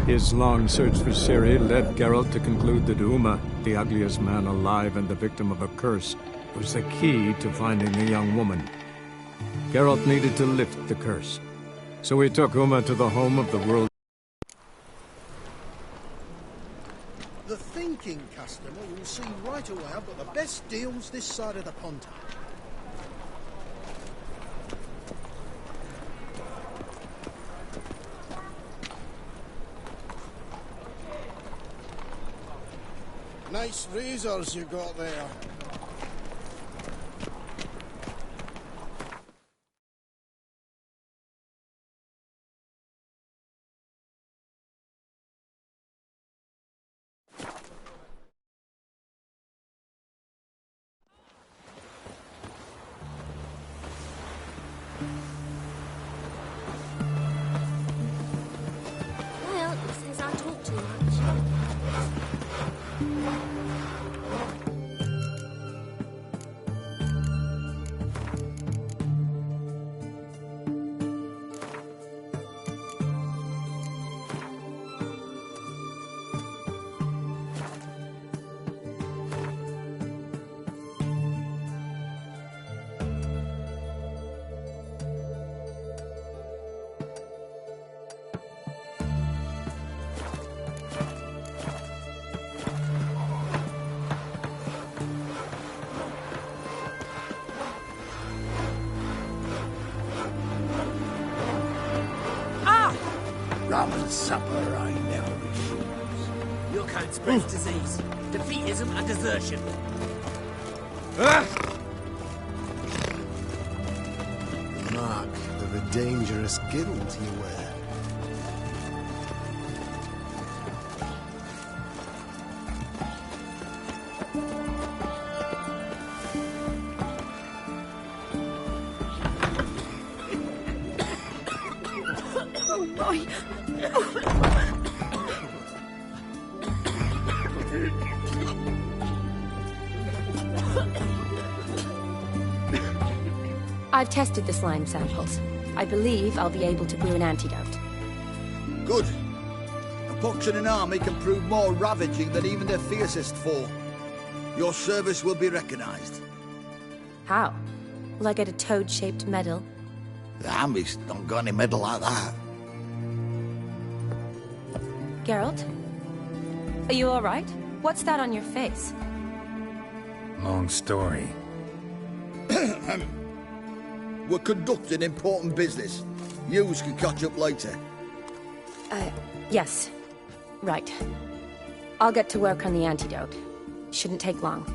His long search for Ciri led Geralt to conclude that Uma, the ugliest man alive and the victim of a curse, was the key to finding the young woman. Geralt needed to lift the curse, so he took Uma to the home of the world. The thinking customer will see right away I've got the best deals this side of the pond. Nice razors you got there. Well, it says I talk too much. Rum and supper I never refuse. Your kind spreads disease, defeatism and desertion. Mark of a dangerous guild you wear. Oh boy! I've tested the slime samples. I believe I'll be able to brew an antidote. Good. A pox in an army can prove more ravaging than even their fiercest foe. Your service will be recognized. How? Will I get a toad-shaped medal? The army's don't got any medal like that. Geralt? Are you alright? What's that on your face? Long story. We're conducting important business. Yous can catch up later. Yes. Right. I'll get to work on the antidote. Shouldn't take long.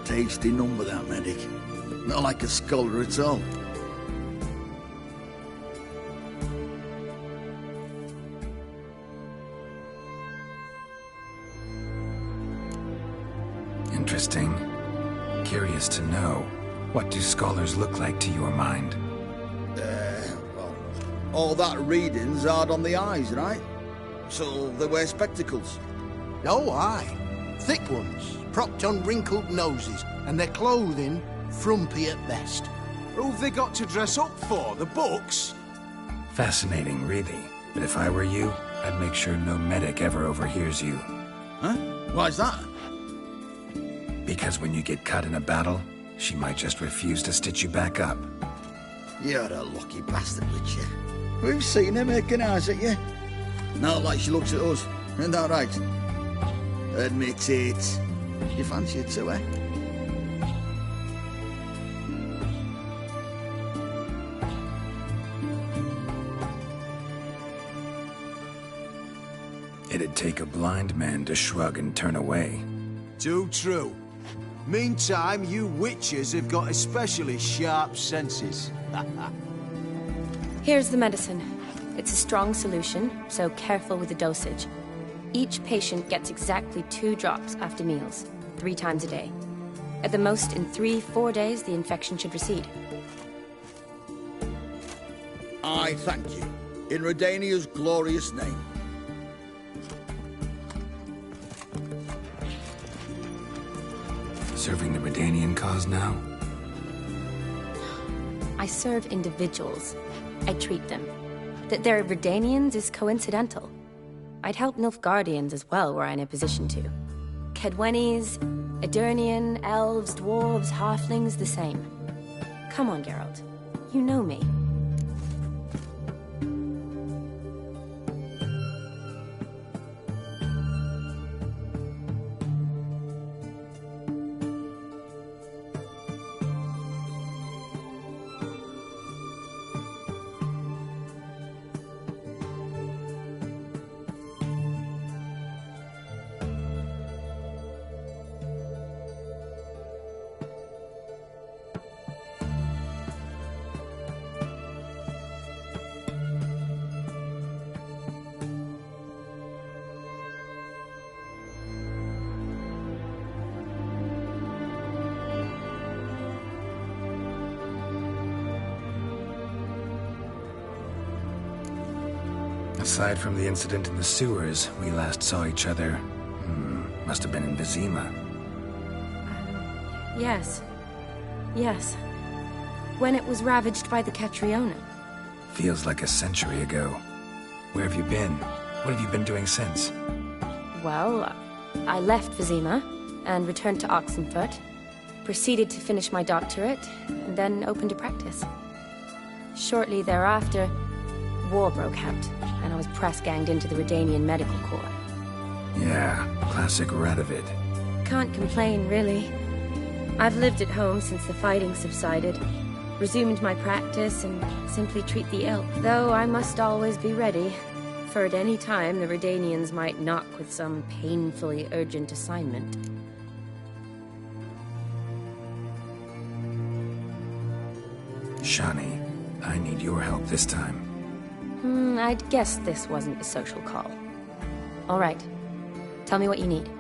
Tasty number, that medic. Not like a scholar at all. Interesting. Curious to know, what do scholars look like to your mind? Well, all that reading's hard on the eyes, right? So they wear spectacles. Oh, aye. Thick ones, propped on wrinkled noses, and their clothing frumpy at best. Who've they got to dress up for? The books? Fascinating, really. But if I were you, I'd make sure no medic ever overhears you. Huh? Why's that? Because when you get cut in a battle, she might just refuse to stitch you back up. You're a lucky bastard, Witcher. We've seen her making eyes at you. Not like she looks at us. Isn't that right? Admit it. You fancy it too, eh? It'd take a blind man to shrug and turn away. Too true. Meantime, you witches have got especially sharp senses. Here's the medicine. It's a strong solution, so careful with the dosage. Each patient gets exactly 2 drops after meals, 3 times a day. At the most, in 3-4 days, the infection should recede. I thank you. In Redania's glorious name. Serving the Redanian cause now? I serve individuals. I treat them. That they're Redanians is coincidental. I'd help Nilfgaardians as well were I in a position to. Kedwenis, Edirnian, elves, dwarves, halflings, the same. Come on, Geralt. You know me. Aside from the incident in the sewers, we last saw each other. Must have been in Vizima. Yes. Yes. When it was ravaged by the Catriona. Feels like a century ago. Where have you been? What have you been doing since? Well, I left Vizima and returned to Oxenfurt. Proceeded to finish my doctorate, and then opened a practice. Shortly thereafter, war broke out, and I was press-ganged into the Redanian Medical Corps. Yeah, classic Radovid. Can't complain, really. I've lived at home since the fighting subsided, resumed my practice, and simply treat the ill. Though I must always be ready, for at any time the Redanians might knock with some painfully urgent assignment. Shani, I need your help this time. I'd guessed this wasn't a social call. All right. Tell me what you need.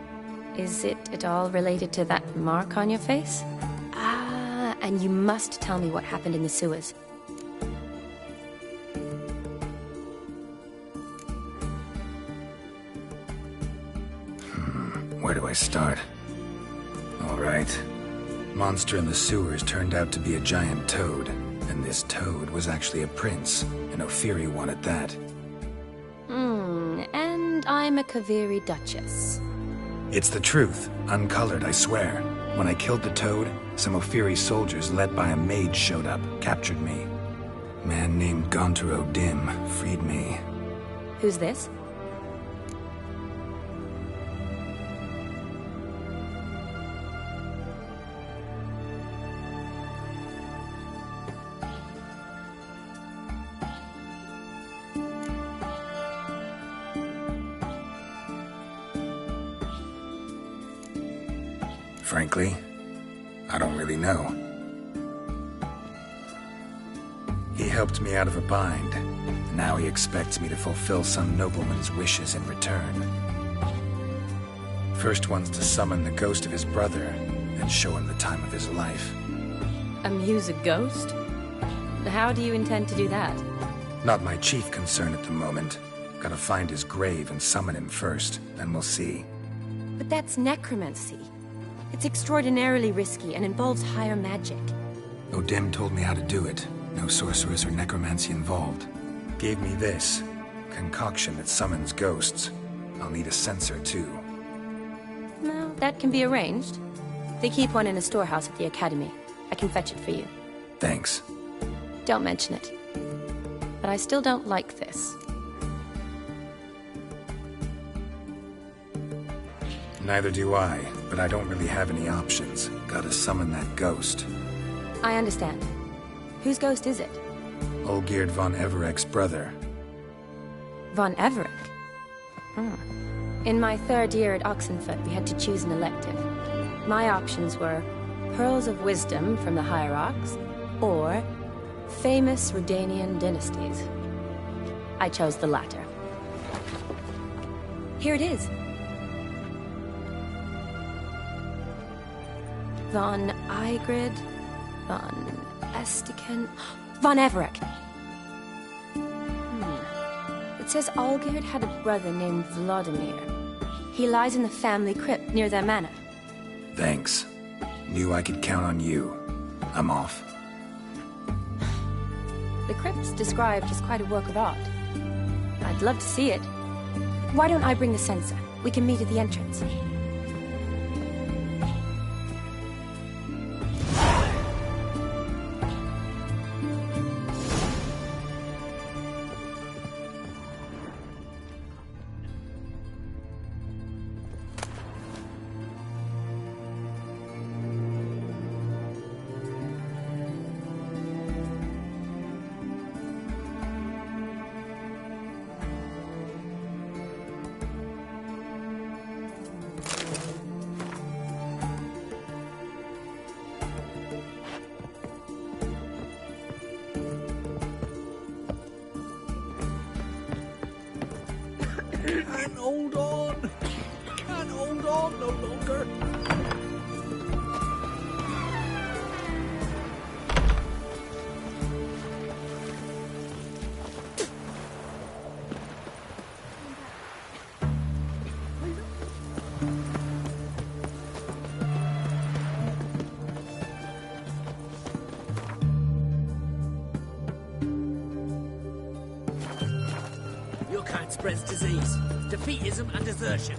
Is it at all related to that mark on your face? Ah, and you must tell me what happened in the sewers. Where do I start? All right. Monster in the sewers turned out to be a giant toad, and this toad was actually a prince, an Ophiri one at that. And I'm a Kaviri Duchess. It's the truth, uncolored, I swear. When I killed the toad, some Ophiri soldiers led by a mage showed up, captured me. Man named Gontaro Dim freed me. Who's this? Frankly, I don't really know. He helped me out of a bind. Now he expects me to fulfill some nobleman's wishes in return. First one's to summon the ghost of his brother and show him the time of his life. Amuse a ghost? How do you intend to do that? Not my chief concern at the moment. Gotta find his grave and summon him first, then we'll see. But that's necromancy. It's extraordinarily risky and involves higher magic. Odim told me how to do it. No sorceress or necromancy involved. Gave me this concoction that summons ghosts. I'll need a censer too. No, that can be arranged. They keep one in a storehouse at the academy. I can fetch it for you. Thanks. Don't mention it. But I still don't like this. Neither do I, but I don't really have any options. Gotta summon that ghost. I understand. Whose ghost is it? Olgierd von Everek's brother. Von Everek? In my third year at Oxenfurt, we had to choose an elective. My options were Pearls of Wisdom from the Hierarchs, or famous Redanian dynasties. I chose the latter. Here it is. Von Igrid, Von Estiken, Von Everek. It says Olgierd had a brother named Vladimir. He lies in the family crypt near their manor. Thanks. Knew I could count on you. I'm off. The crypt's described as quite a work of art. I'd love to see it. Why don't I bring the sensor? We can meet at the entrance. Can't hold on. Can't hold on no longer. Your kind spreads disease, defeatism and desertion.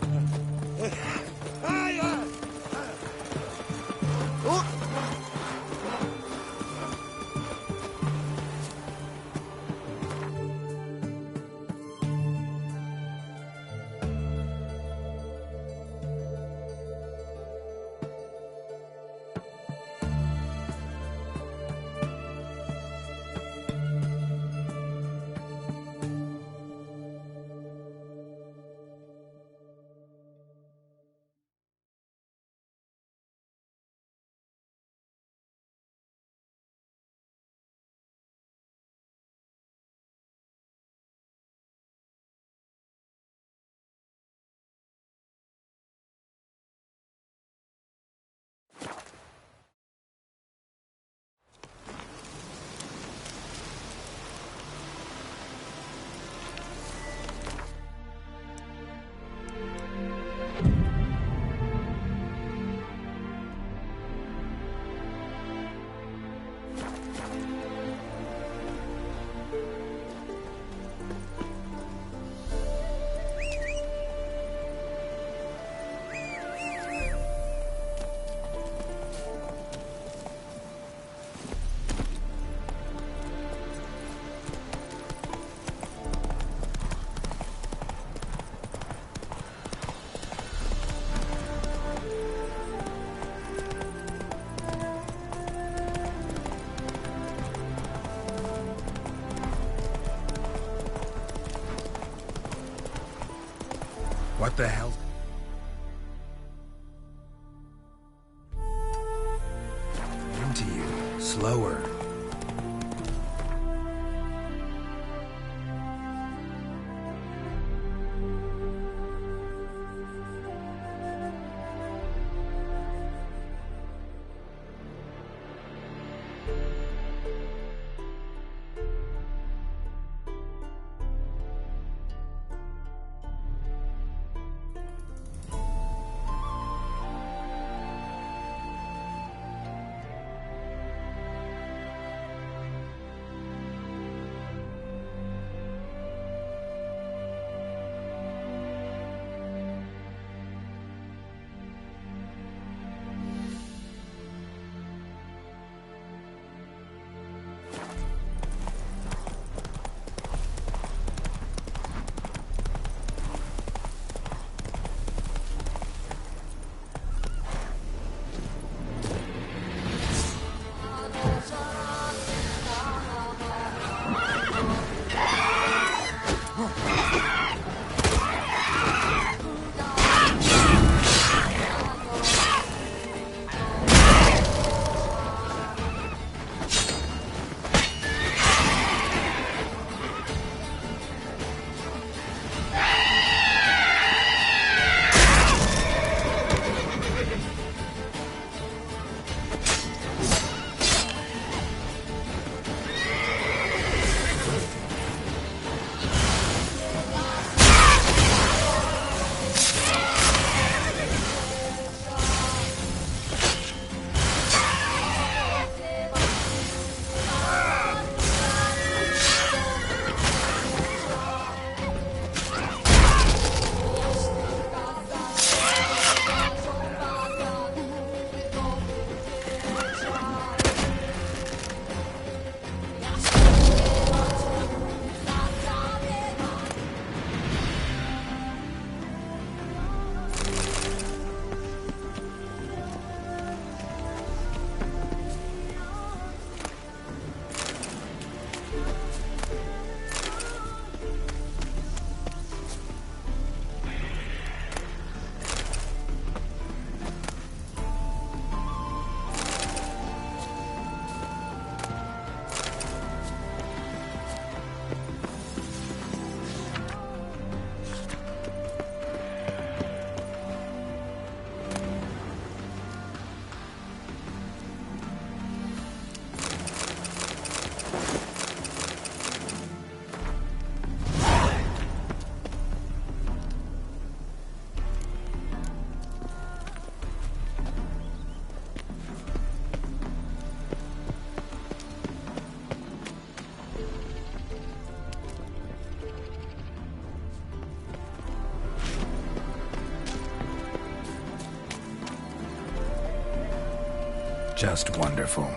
What the hell? Into you. Slower. Just wonderful.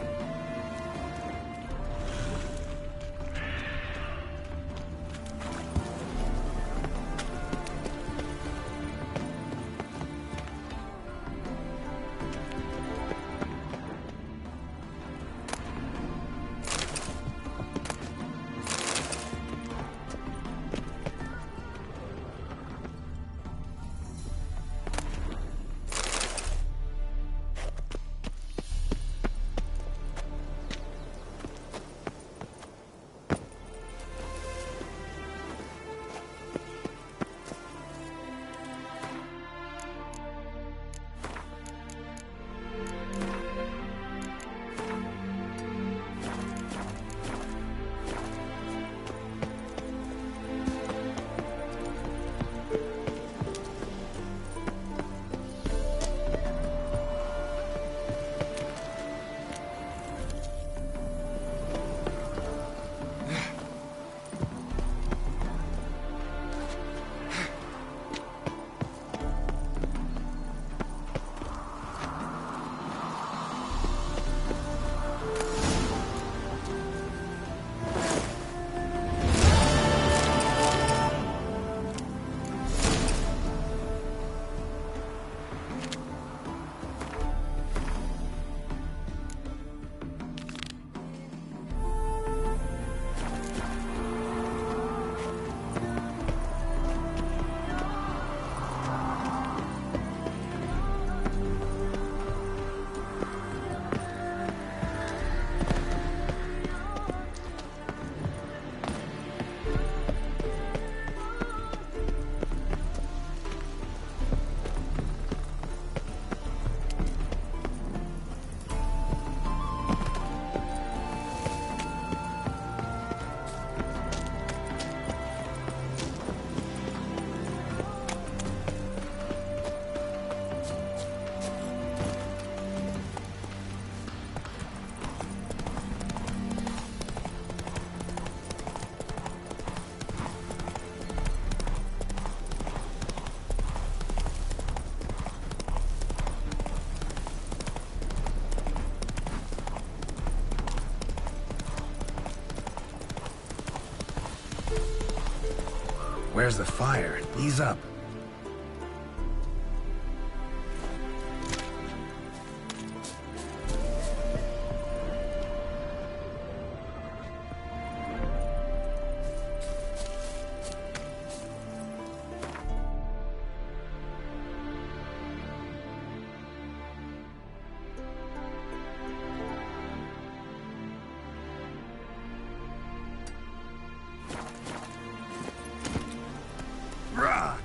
Where's the fire? Ease up.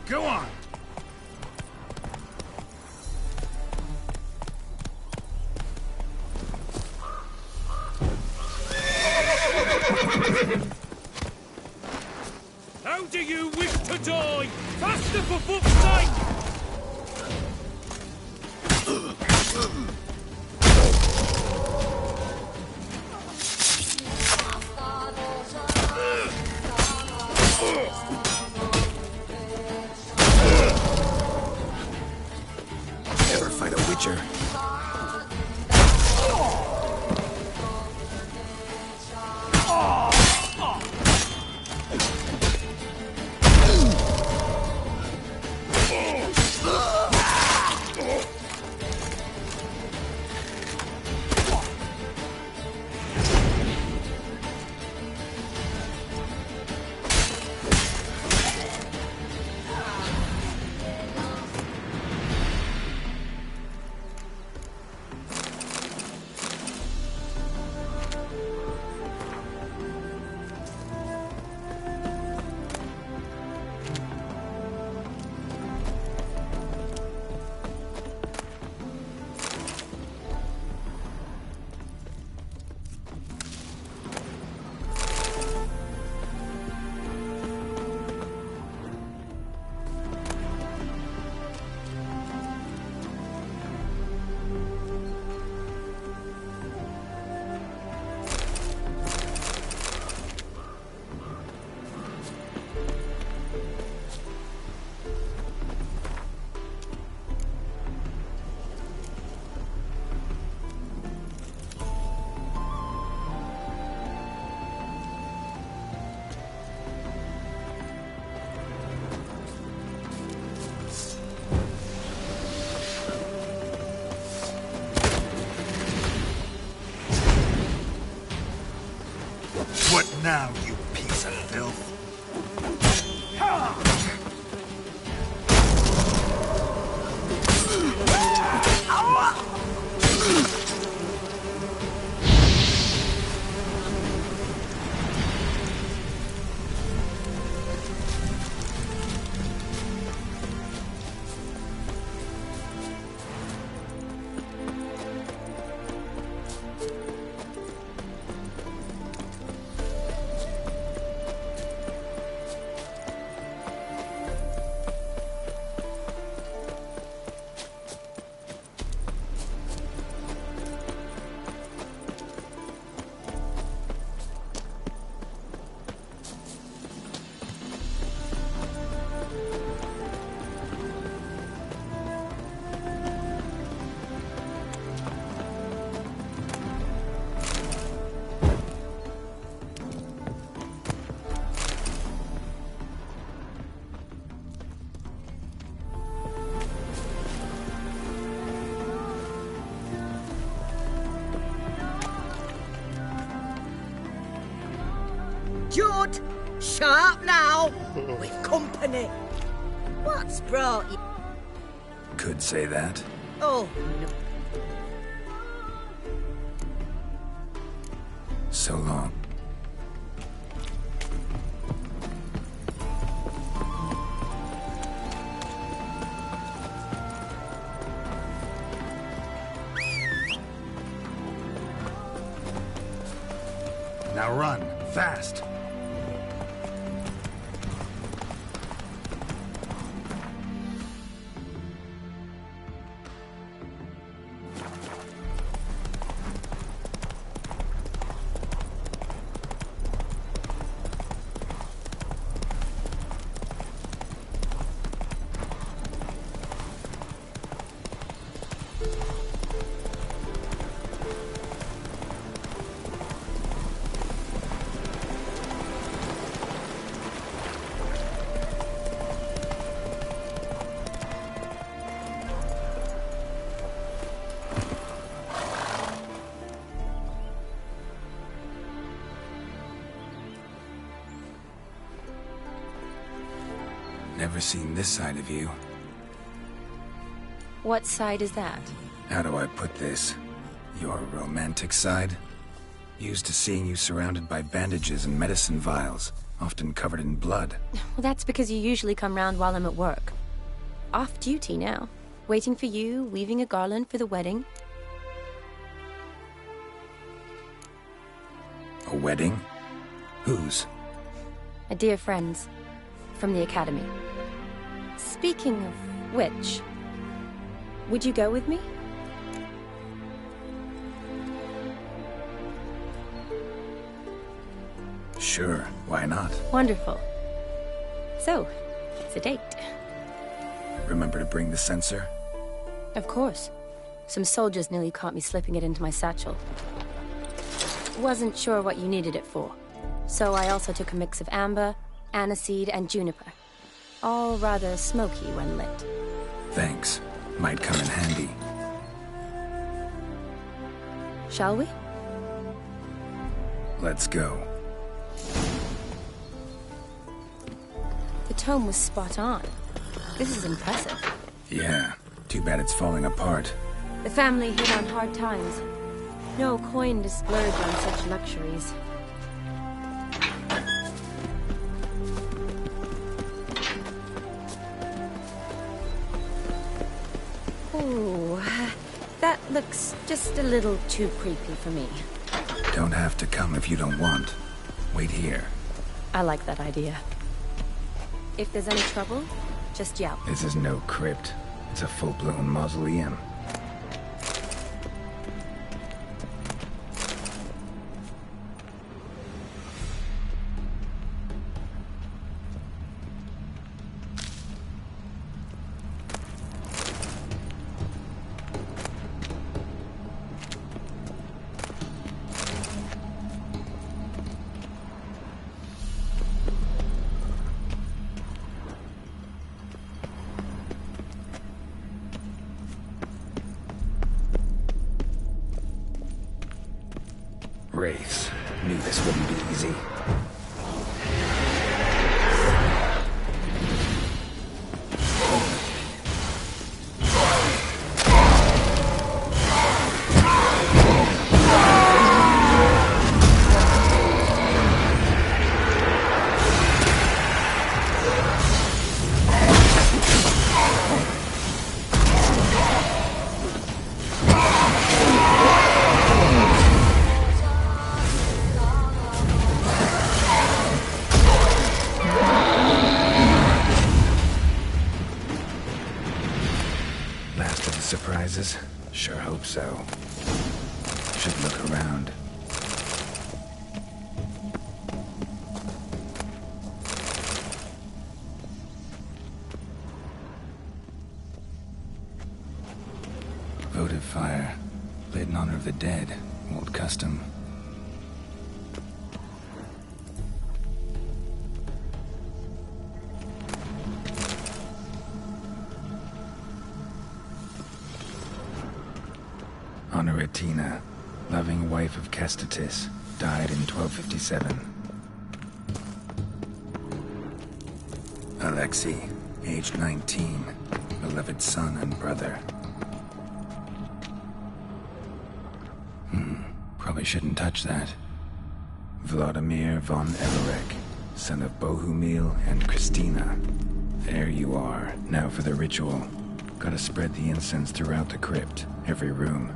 Go on! How do you wish to die? Faster, for fuck's sake! Never fight a witcher. now, you piece of filth. Jude, sharp now. We've company. What's brought you? Could say that. Oh, no. So long. Now run, fast. Never seen this side of you. What side is that? How do I put this? Your romantic side? Used to seeing you surrounded by bandages and medicine vials, often covered in blood. Well, that's because you usually come round while I'm at work. Off duty now. Waiting for you, weaving a garland for the wedding. A wedding? Whose? A dear friend's. From the academy. Speaking of which, would you go with me? Sure, why not? Wonderful. So, it's a date. Remember to bring the censer? Of course. Some soldiers nearly caught me slipping it into my satchel. Wasn't sure what you needed it for. So I also took a mix of amber, aniseed, and juniper. All rather smoky when lit. Thanks. Might come in handy. Shall we? Let's go. The tome was spot on. This is impressive. Yeah, too bad it's falling apart. The family hit on hard times. No coin to splurge on such luxuries. Ooh, that looks just a little too creepy for me. Don't have to come if you don't want. Wait here. I like that idea. If there's any trouble, just yell. This is no crypt. It's a full-blown mausoleum. Wraiths. Knew this wouldn't be easy. Surprises? Sure hope so. Should look around. Votive fire. Lit in honor of the dead. Old custom. Honoratina, loving wife of Kestatis, died in 1257. Alexei, aged 19, beloved son and brother. Probably shouldn't touch that. Vladimir von Everek, son of Bohumil and Christina. There you are. Now for the ritual. Gotta spread the incense throughout the crypt, every room.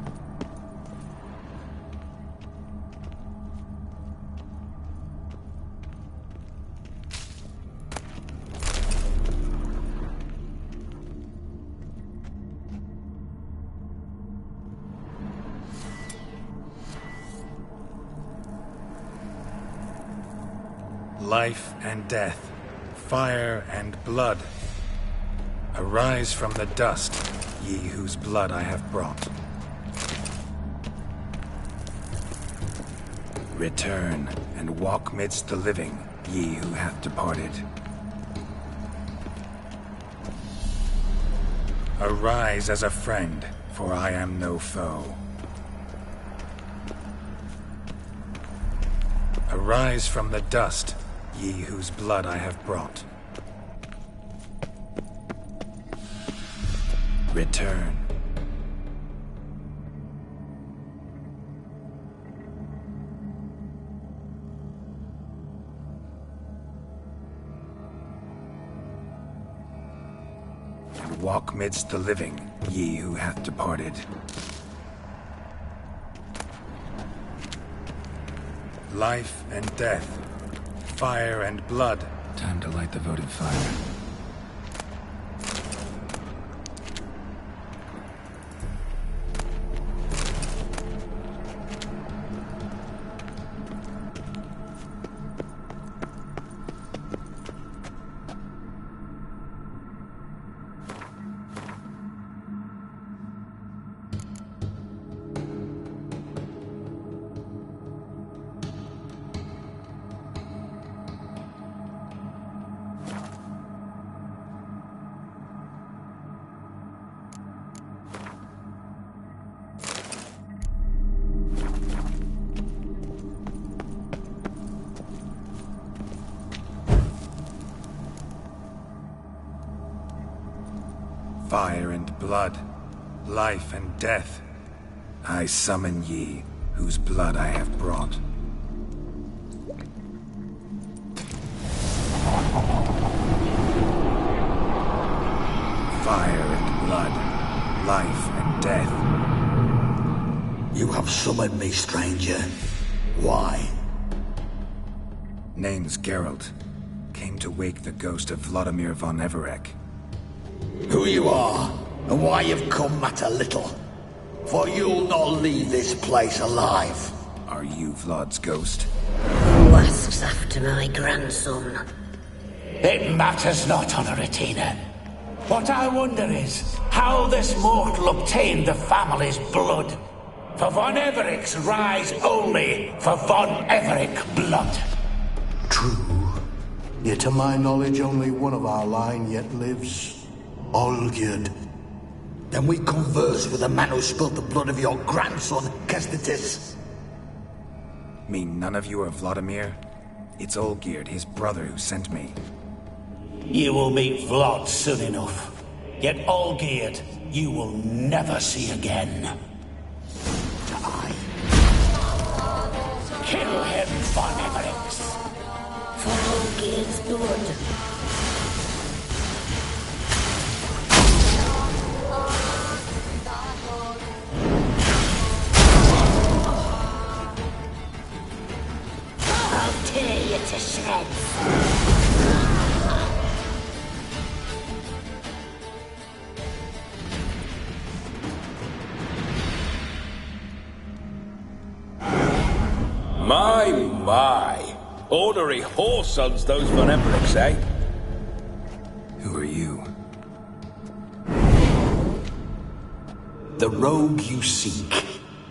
Life and death, fire and blood. Arise from the dust, ye whose blood I have brought. Return and walk midst the living, ye who hath departed. Arise as a friend, for I am no foe. Arise from the dust, ye whose blood I have brought. Return. And walk midst the living, ye who hath departed. Life and death. Fire and blood. Time to light the votive fire. Fire and blood, life and death. I summon ye, whose blood I have brought. Fire and blood, life and death. You have summoned me, stranger. Why? Name's Geralt. Came to wake the ghost of Vladimir von Everek. Who you are, and why you've come matter little. For you'll not leave this place alive. Are you Vlad's ghost? Who asks after my grandson? It matters not, Honoratina. What I wonder is how this mortal obtained the family's blood. For von Everek's rise only for von Everek blood. True. Yet to my knowledge, only one of our line yet lives. Olgierd. Then we converse with the man who spilled the blood of your grandson, Kestatis. Mean none of you are Vladimir? It's Olgierd, his brother, who sent me. You will meet Vlad soon enough. Yet Olgierd, you will never see again. Die. Kill him, Von Everix. For Olgierd's blood. I'll tear you to shreds. My. Ornery whoresons, those Von Everix, eh? Who are you? The rogue you seek.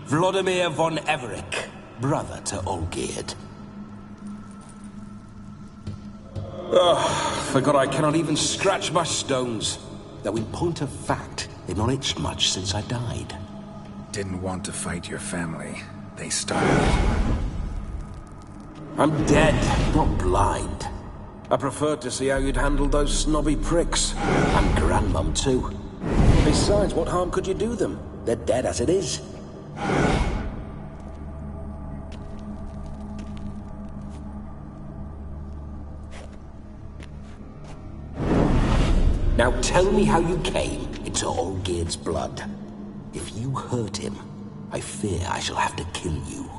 Vladimir von Everik, brother to Olgierd. Forgot I cannot even scratch my stones. Though in point of fact, they've not itched much since I died. Didn't want to fight your family. They started. I'm dead, not blind. I preferred to see how you'd handle those snobby pricks. And Grandmum, too. Besides, what harm could you do them? They're dead as it is. Now tell me how you came into Olgierd's blood. If you hurt him, I fear I shall have to kill you.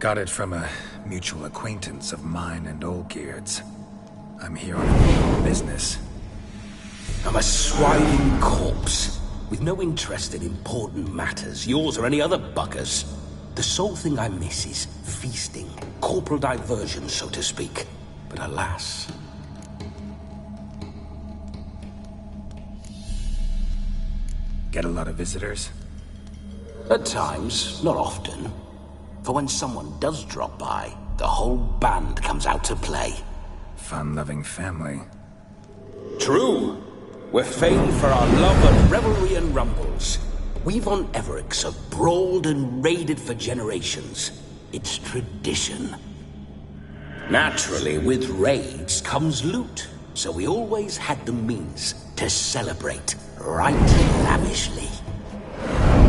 Got it from a mutual acquaintance of mine and Olgierd's. I'm here on business. I'm a swiding corpse, with no interest in important matters, yours or any other buggers. The sole thing I miss is feasting, corporal diversion, so to speak. But alas... Get a lot of visitors? At times, not often. For when someone does drop by, the whole band comes out to play. Fun-loving family. True. We're famed for our love of revelry and rumbles. We Von Everix have brawled and raided for generations. It's tradition. Naturally, with raids comes loot, so we always had the means to celebrate right lavishly.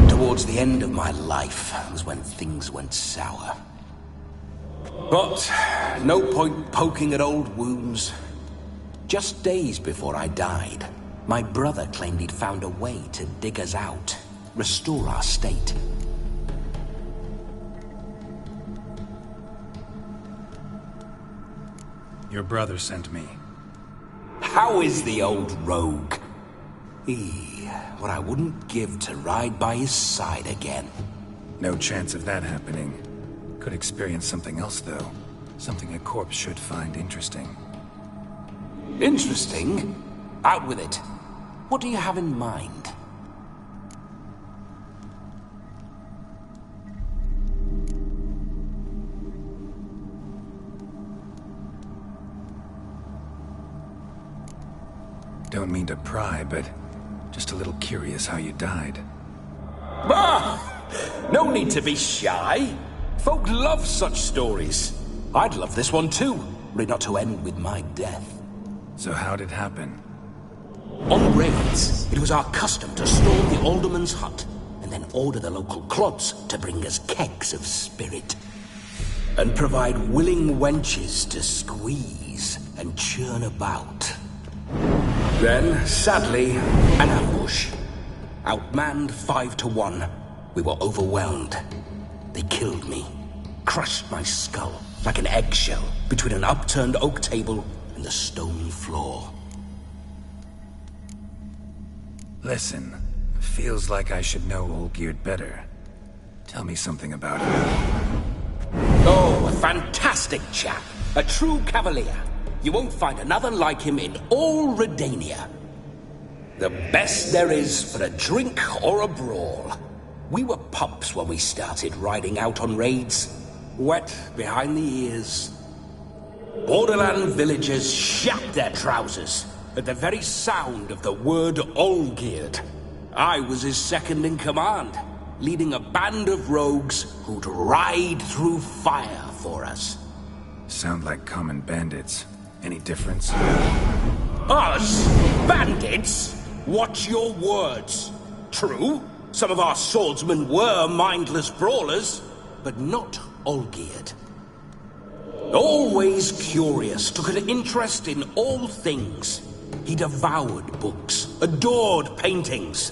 Towards the end of my life was when things went sour. But no point poking at old wounds. Just days before I died, my brother claimed he'd found a way to dig us out, restore our state. Your brother sent me. How is the old rogue? What I wouldn't give to ride by his side again. No chance of that happening. Could experience something else, though. Something a corpse should find interesting. Interesting? Out with it. What do you have in mind? Don't mean to pry, but just a little curious how you died. Bah! No need to be shy. Folk love such stories. I'd love this one too, were it not to end with my death. So how'd it happen? On raids, it was our custom to storm the alderman's hut, and then order the local clods to bring us kegs of spirit. And provide willing wenches to squeeze and churn about. Then, sadly, an ambush. Outmanned 5-1, we were overwhelmed. They killed me, crushed my skull like an eggshell between an upturned oak table and the stone floor. Listen, feels like I should know Olgierd better. Tell me something about him. Oh, a fantastic chap. A true cavalier. You won't find another like him in all Redania. The best there is for a drink or a brawl. We were pups when we started riding out on raids. Wet behind the ears. Borderland villagers shat their trousers at the very sound of the word Olgierd. I was his second in command, leading a band of rogues who'd ride through fire for us. Sound like common bandits. Any difference? Us? Bandits? Watch your words. True, some of our swordsmen were mindless brawlers, but not all-geared. Always curious, took an interest in all things. He devoured books, adored paintings,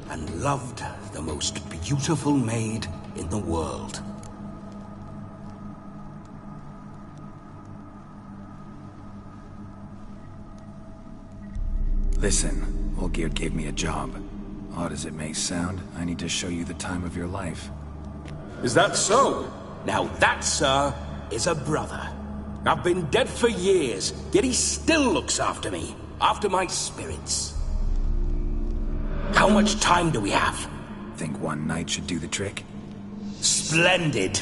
and loved the most beautiful maid in the world. Listen, Olgierd gave me a job. Odd as it may sound, I need to show you the time of your life. Is that so? Now that, sir, is a brother. I've been dead for years, yet he still looks after me, after my spirits. How much time do we have? Think one night should do the trick? Splendid.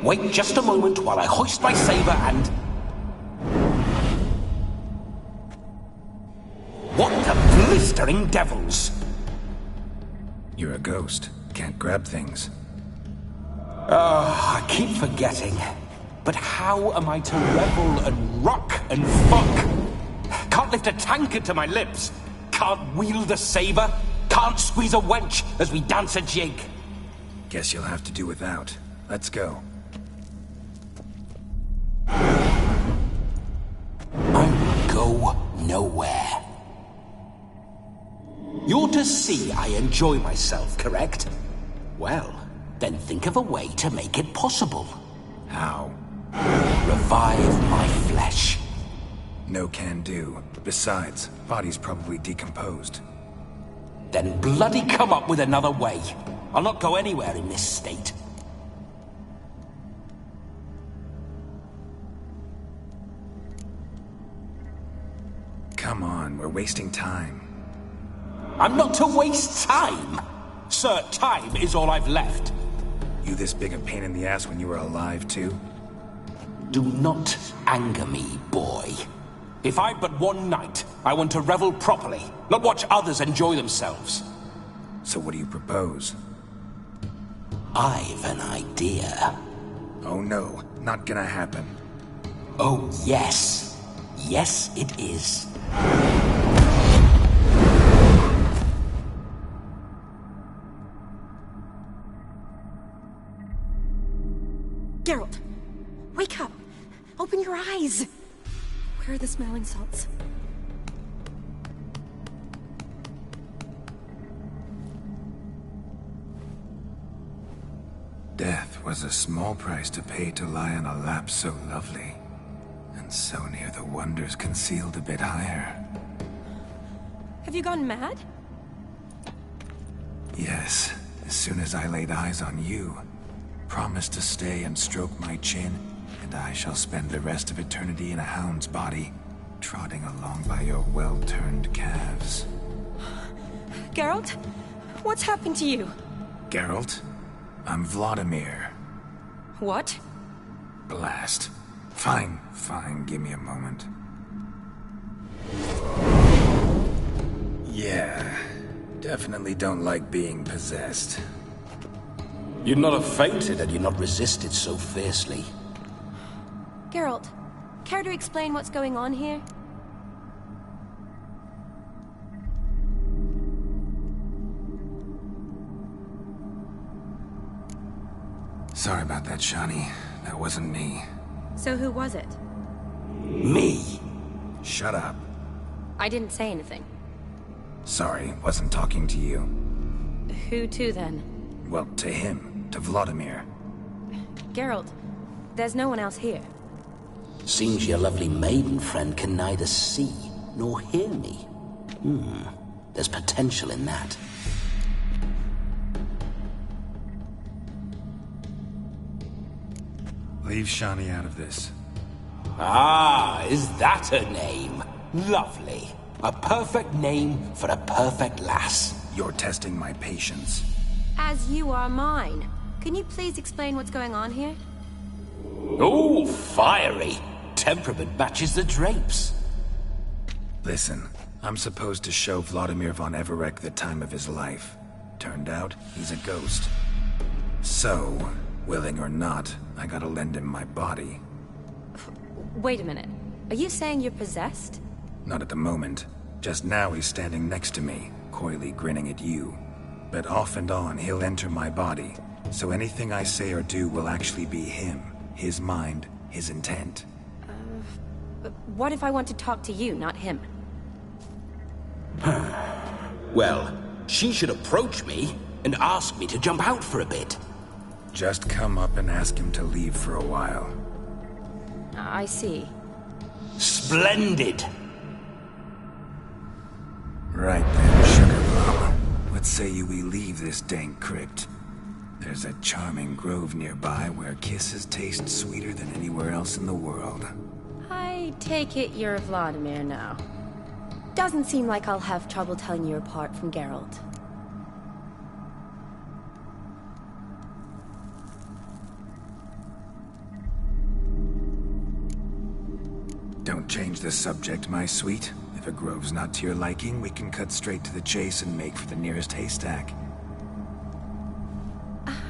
Wait just a moment while I hoist my saber and... What the blistering devils? You're a ghost. Can't grab things. I keep forgetting. But how am I to revel and rock and fuck? Can't lift a tankard to my lips. Can't wield a saber. Can't squeeze a wench as we dance a jig. Guess you'll have to do without. Let's go. I will go nowhere. You're to see I enjoy myself, correct? Well, then think of a way to make it possible. How? Revive my flesh. No can do. Besides, body's probably decomposed. Then bloody come up with another way. I'll not go anywhere in this state. Come on, we're wasting time. I'm not to waste time! Sir, time is all I've left. You this big a pain in the ass when you were alive, too? Do not anger me, boy. If I've but one night, I want to revel properly, not watch others enjoy themselves. So what do you propose? I've an idea. Oh no, not gonna happen. Oh yes. Yes, it is. Geralt, wake up! Open your eyes! Where are the smelling salts? Death was a small price to pay to lie on a lap so lovely, and so near the wonders concealed a bit higher. Have you gone mad? Yes, as soon as I laid eyes on you, promise to stay and stroke my chin, and I shall spend the rest of eternity in a hound's body, trotting along by your well-turned calves. Geralt? What's happened to you? Geralt? I'm Vladimir. What? Blast. Fine, give me a moment. Yeah, definitely don't like being possessed. You'd not have fainted had you not resisted so fiercely. Geralt, care to explain what's going on here? Sorry about that, Shani. That wasn't me. So who was it? Me. Shut up. I didn't say anything. Sorry, wasn't talking to you. Who to then? Well, to him. To Vladimir. Geralt, there's no one else here. Seems your lovely maiden friend can neither see nor hear me. There's potential in that. Leave Shani out of this. Ah, is that her name? Lovely. A perfect name for a perfect lass. You're testing my patience. As you are mine. Can you please explain what's going on here? Oh, fiery. Temperament matches the drapes. Listen, I'm supposed to show Vladimir von Everec the time of his life. Turned out, he's a ghost. So, willing or not, I gotta lend him my body. Wait a minute. Are you saying you're possessed? Not at the moment. Just now he's standing next to me, coyly grinning at you. But off and on, he'll enter my body. So anything I say or do will actually be him. His mind, his intent. But what if I want to talk to you, not him? Well, she should approach me and ask me to jump out for a bit. Just come up and ask him to leave for a while. I see. Splendid! Right then, Sugar Plum. What say you we leave this dank crypt? There's a charming grove nearby where kisses taste sweeter than anywhere else in the world. I take it you're Vladimir now. Doesn't seem like I'll have trouble telling you apart from Geralt. Don't change the subject, my sweet. If a grove's not to your liking, we can cut straight to the chase and make for the nearest haystack.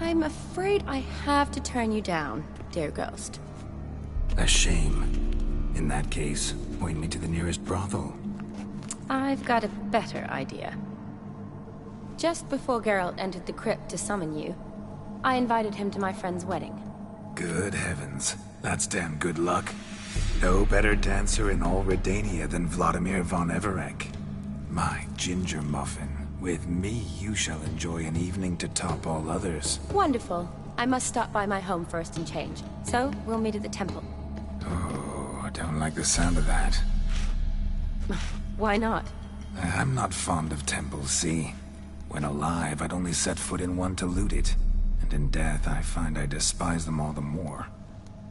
I'm afraid I have to turn you down, dear ghost. A shame. In that case, point me to the nearest brothel. I've got a better idea. Just before Geralt entered the crypt to summon you, I invited him to my friend's wedding. Good heavens. That's damn good luck. No better dancer in all Redania than Vladimir von Everec. My ginger muffin. With me, you shall enjoy an evening to top all others. Wonderful. I must stop by my home first and change. So, we'll meet at the temple. Oh, I don't like the sound of that. Why not? I'm not fond of temples, see? When alive, I'd only set foot in one to loot it. And in death, I find I despise them all the more.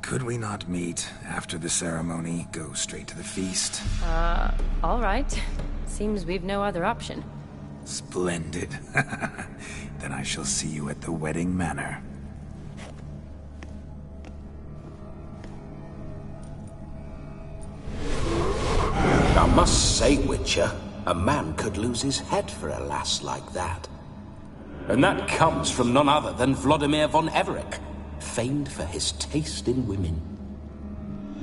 Could we not meet after the ceremony, go straight to the feast? All right. Seems we've no other option. Splendid. Then I shall see you at the wedding manor. I must say, Witcher, a man could lose his head for a lass like that. And that comes from none other than Vladimir von Everec, famed for his taste in women.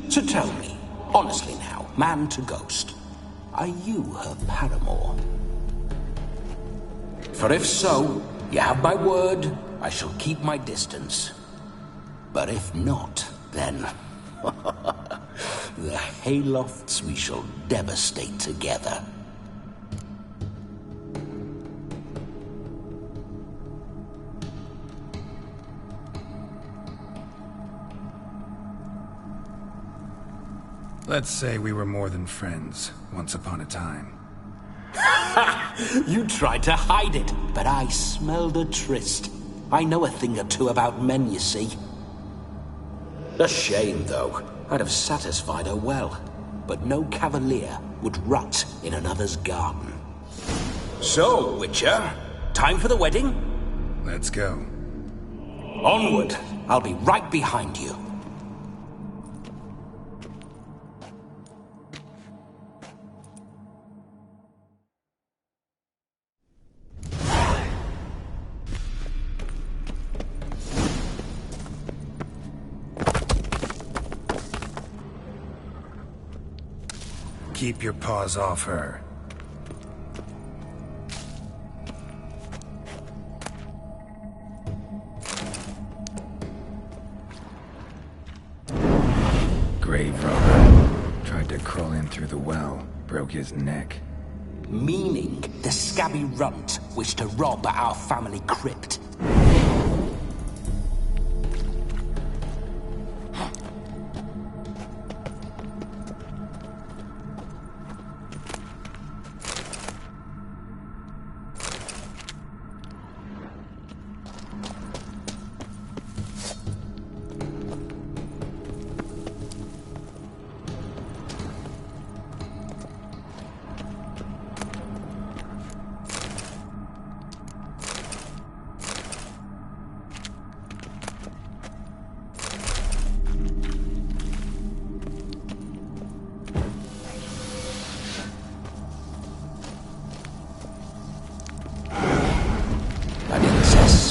So tell me, honestly now, man to ghost, are you her paramour? For if so, you have my word, I shall keep my distance. But if not, then... the haylofts we shall devastate together. Let's say we were more than friends, once upon a time. You tried to hide it, but I smelled a tryst. I know a thing or two about men, you see. A shame, though. I'd have satisfied her well, but no cavalier would rot in another's garden. So, Witcher, time for the wedding? Let's go. Onward. I'll be right behind you. Keep your paws off her. Grave robber. Tried to crawl in through the well, broke his neck. Meaning the scabby runt wished to rob our family crypt.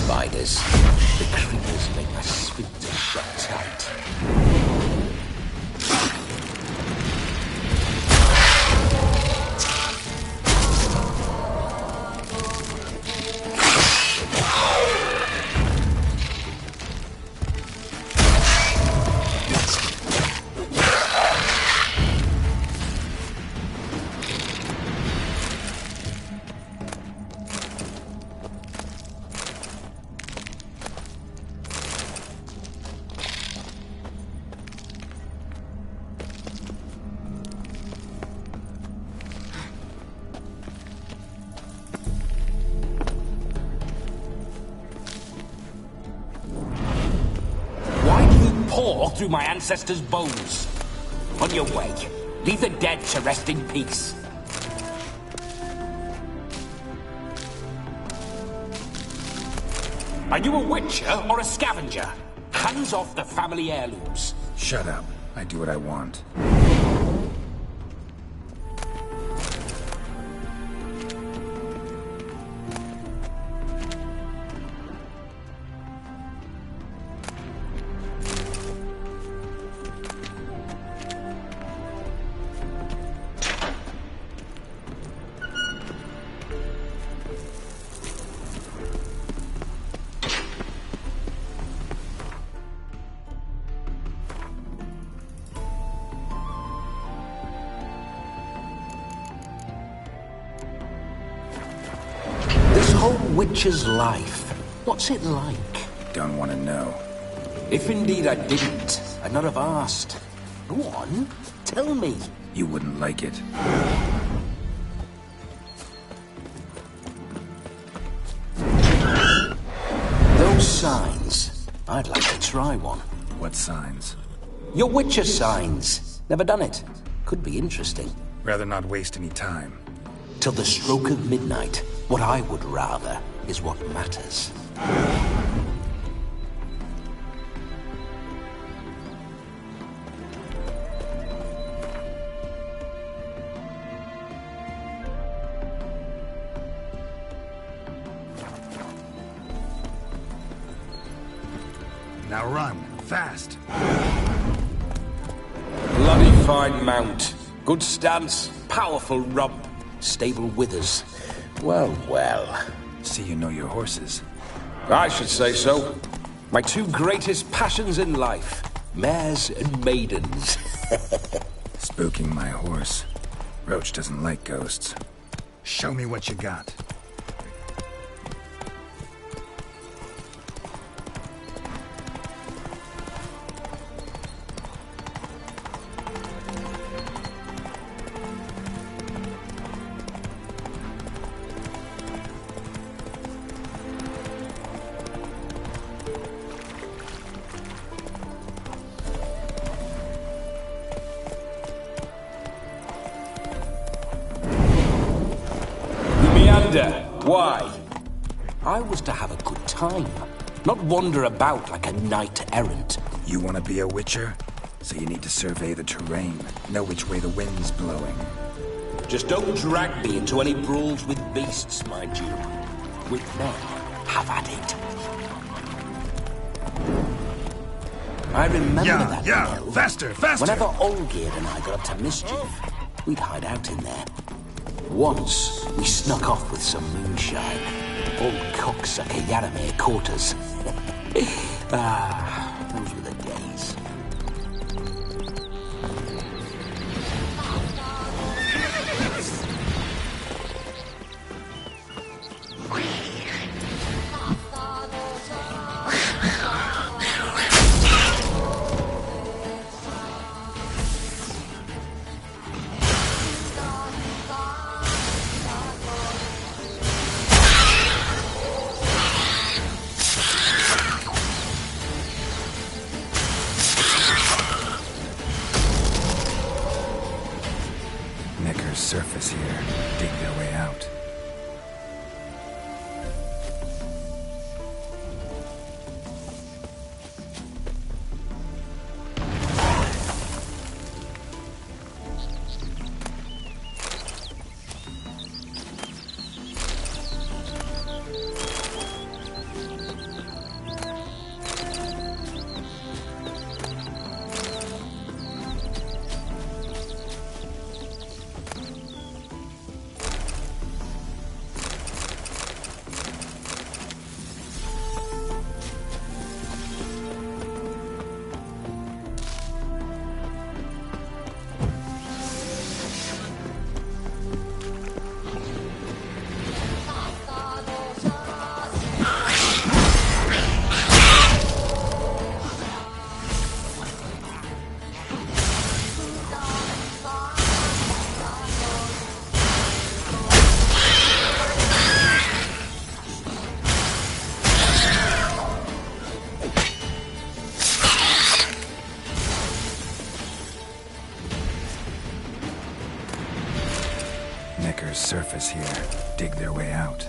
spiders. The creepers make my sphincter shut tight. Through my ancestors' bones. On your way, leave the dead to rest in peace. Are you a witcher or a scavenger? Hands off the family heirlooms. Shut up. I do what I want. Witcher's life. What's it like? Don't want to know. If indeed I didn't, I'd not have asked. Go on, tell me. You wouldn't like it. Those signs. I'd like to try one. What signs? Your Witcher signs. Never done it. Could be interesting. Rather not waste any time. Till the stroke of midnight. What I would rather is what matters. Now run, fast. Bloody fine mount. Good stance, powerful rump, stable withers. Well, well. See you know your horses. I should say so. My two greatest passions in life. Mares and maidens. Spooking my horse. Roach doesn't like ghosts. Show me what you got. Why? I was to have a good time, not wander about like a knight-errant. You want to be a witcher? So you need to survey the terrain, know which way the wind's blowing. Just don't drag me into any brawls with beasts, mind you. With men, have at it. I remember that well. Faster, faster! Whenever Olgierd and I got up to mischief, we'd hide out in there. Once, we snuck off with some moonshine. Old cocksucker Yaramir caught us. Those were the days. surface here, dig their way out.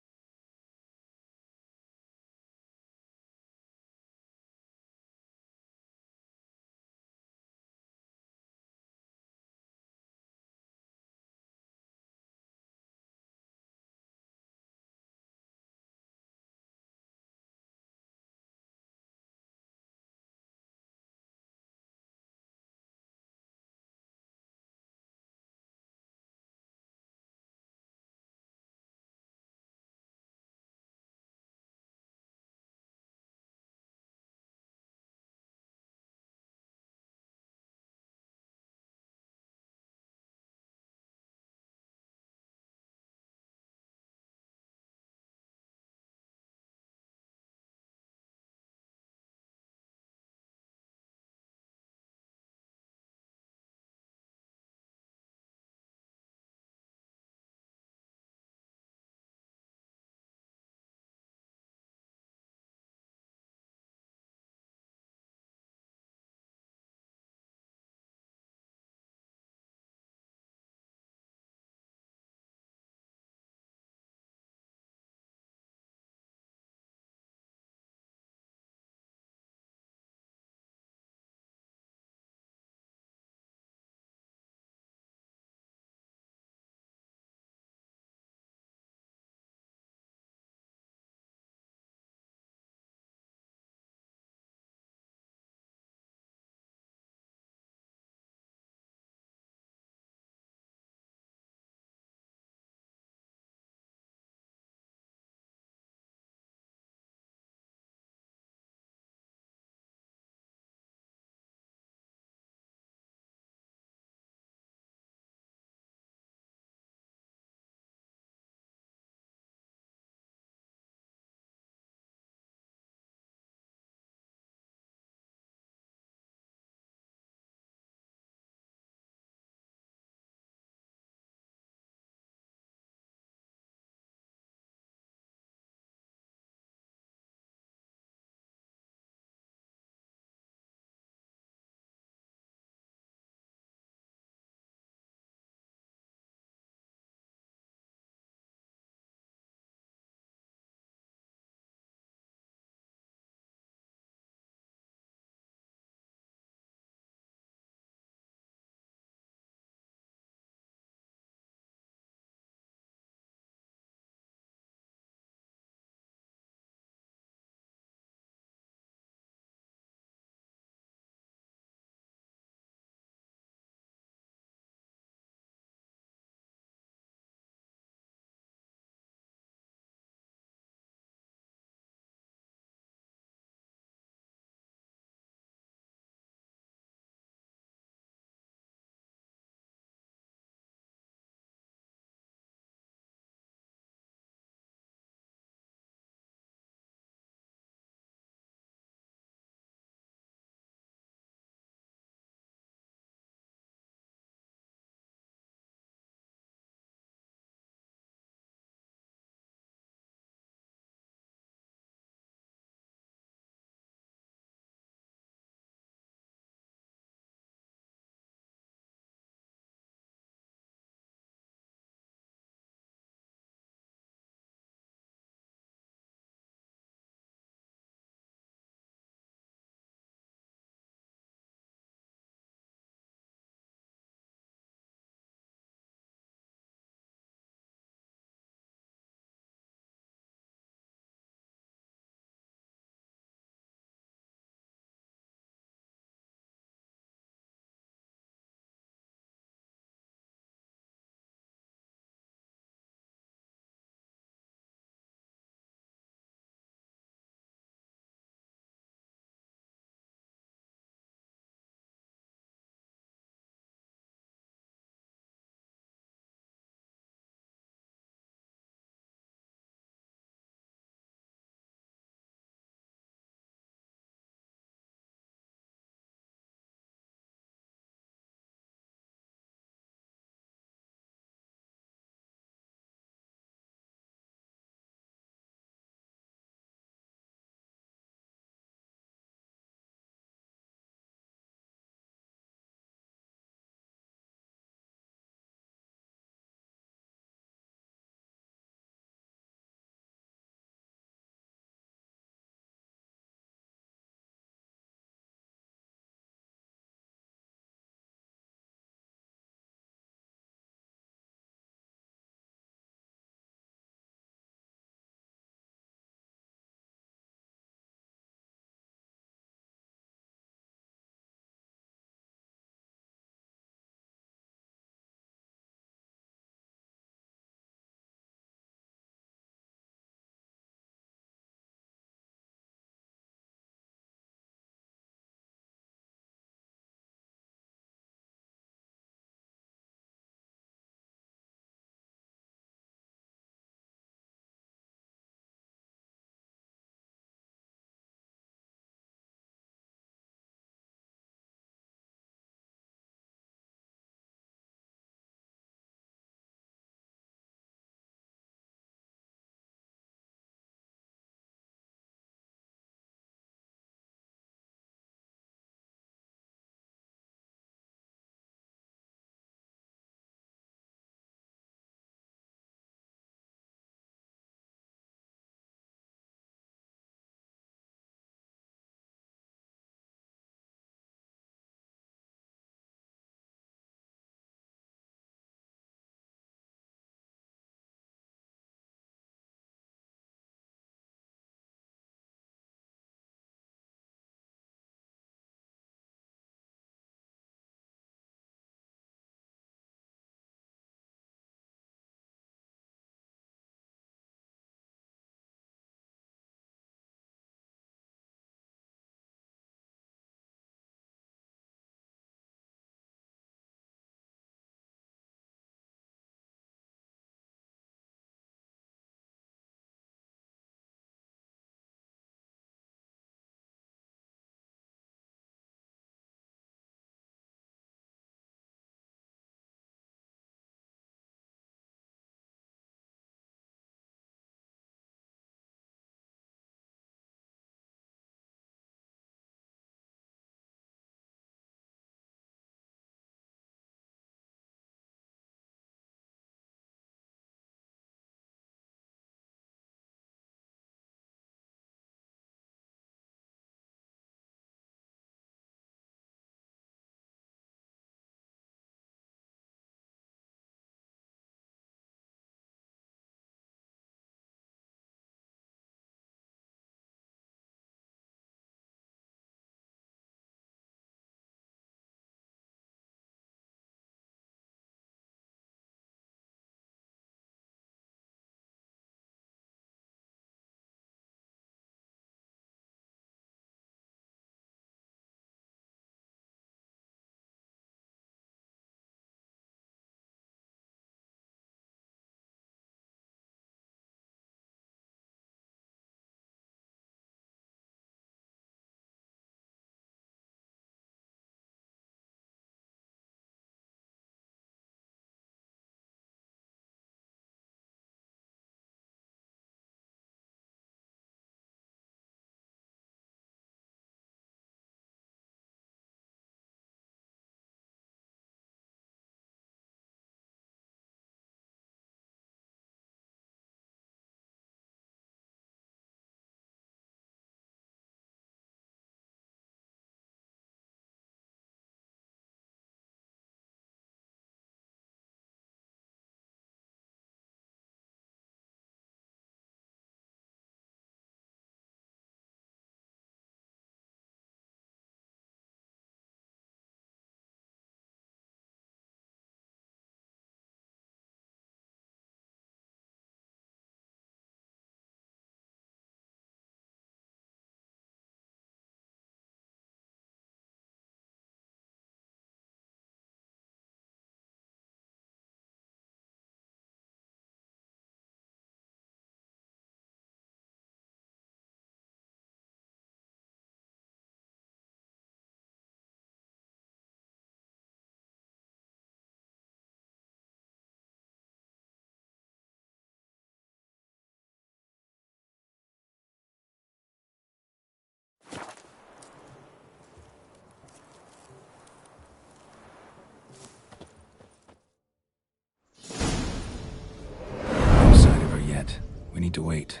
We need to wait.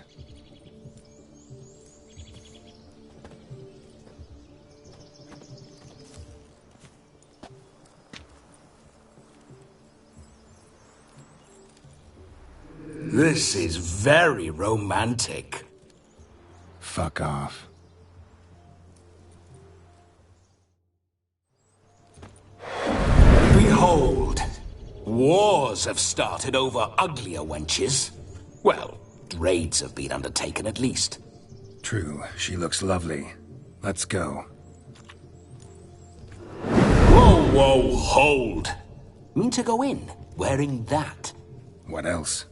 This is very romantic. Fuck off. Behold, wars have started over uglier wenches. Well, raids have been undertaken at least. True, she looks lovely. Let's go. Whoa, whoa, hold. Mean to go in, wearing that? What else?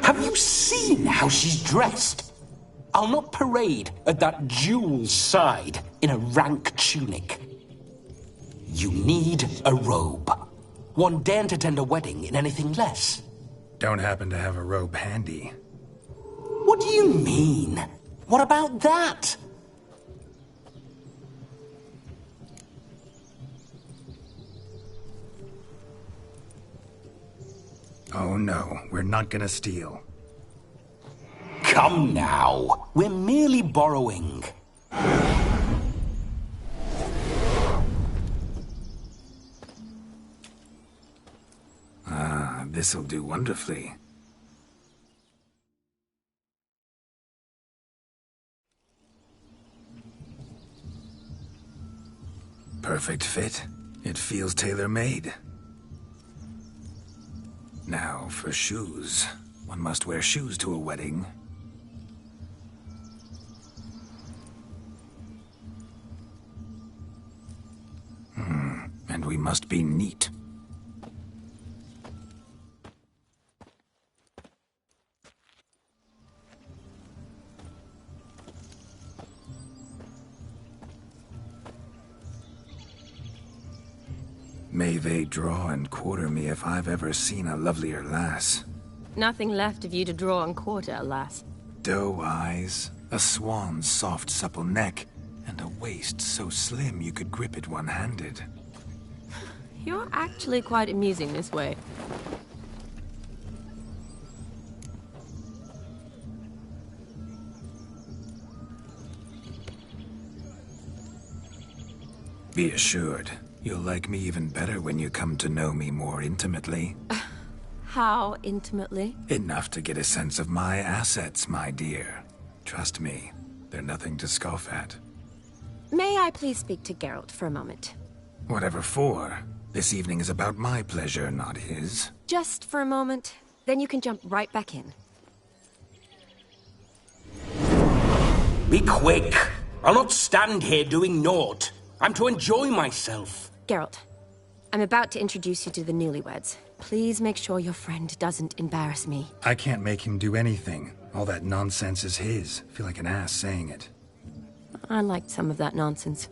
Have you seen how she's dressed? I'll not parade at that jewel's side in a rank tunic. You need a robe. One daren't attend a wedding in anything less. Don't happen to have a robe handy. What do you mean? What about that? Oh no, we're not gonna steal. Come now, we're merely borrowing. Ah, this'll do wonderfully. Perfect fit. It feels tailor-made. Now, for shoes. One must wear shoes to a wedding. And we must be neat. May they draw and quarter me if I've ever seen a lovelier lass. Nothing left of you to draw and quarter, alas. Doe eyes, a swan's soft supple neck, and a waist so slim you could grip it one-handed. You're actually quite amusing this way. Be assured, you'll like me even better when you come to know me more intimately. How intimately? Enough to get a sense of my assets, my dear. Trust me, they're nothing to scoff at. May I please speak to Geralt for a moment? Whatever for. This evening is about my pleasure, not his. Just for a moment, then you can jump right back in. Be quick! I'll not stand here doing naught. I'm to enjoy myself. Geralt, I'm about to introduce you to the newlyweds. Please make sure your friend doesn't embarrass me. I can't make him do anything. All that nonsense is his. I feel like an ass saying it. I liked some of that nonsense.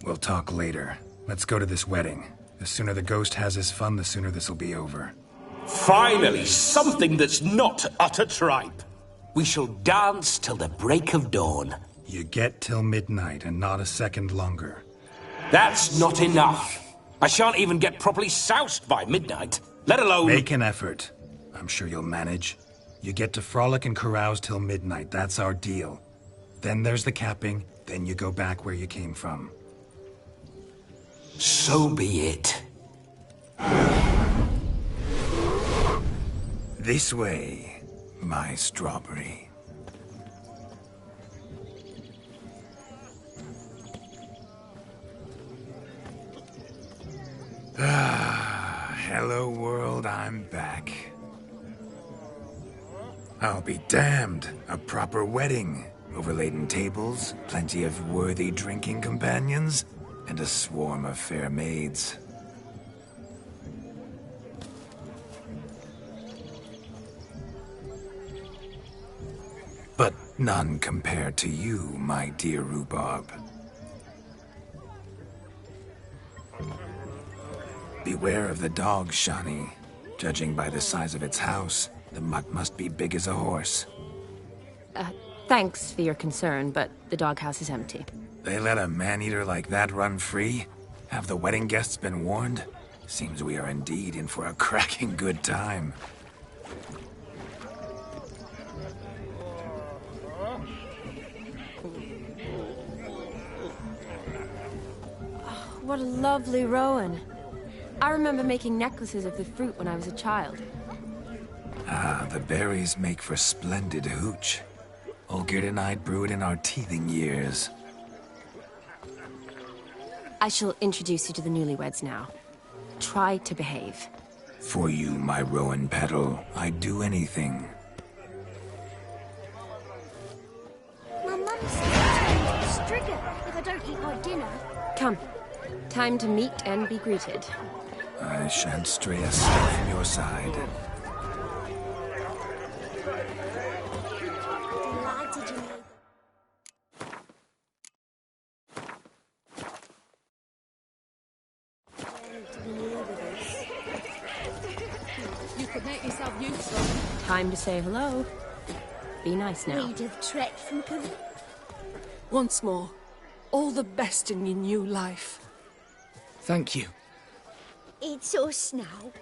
We'll talk later. Let's go to this wedding. The sooner the ghost has his fun, the sooner this'll be over. Finally, something that's not utter tripe. We shall dance till the break of dawn. You get till midnight and not a second longer. That's not enough. I shan't even get properly soused by midnight, let alone... Make an effort. I'm sure you'll manage. You get to frolic and carouse till midnight, that's our deal. Then there's the capping, then you go back where you came from. So be it. This way, my strawberry. Hello world, I'm back. I'll be damned. A proper wedding. Overladen tables, plenty of worthy drinking companions, and a swarm of fair maids. But none compared to you, my dear rhubarb. Beware of the dog, Shani. Judging by the size of its house, the mutt must be big as a horse. Thanks for your concern, but the doghouse is empty. They let a man-eater like that run free? Have the wedding guests been warned? Seems we are indeed in for a cracking good time. Oh, what a lovely rowan. I remember making necklaces of the fruit when I was a child. Ah, the berries make for splendid hooch. Olgerd and I brewed in our teething years. I shall introduce you to the newlyweds now. Try to behave. For you, my rowan petal, I'd do anything. My mum said I'm stricken if I don't eat my dinner. Come. Time to meet and be greeted. I shan't stray a step from your side. Delighted you made. You could make yourself useful. Time to say hello. Be nice now. We'd have trekked from Once more, all the best in your new life. Thank you. It's us now.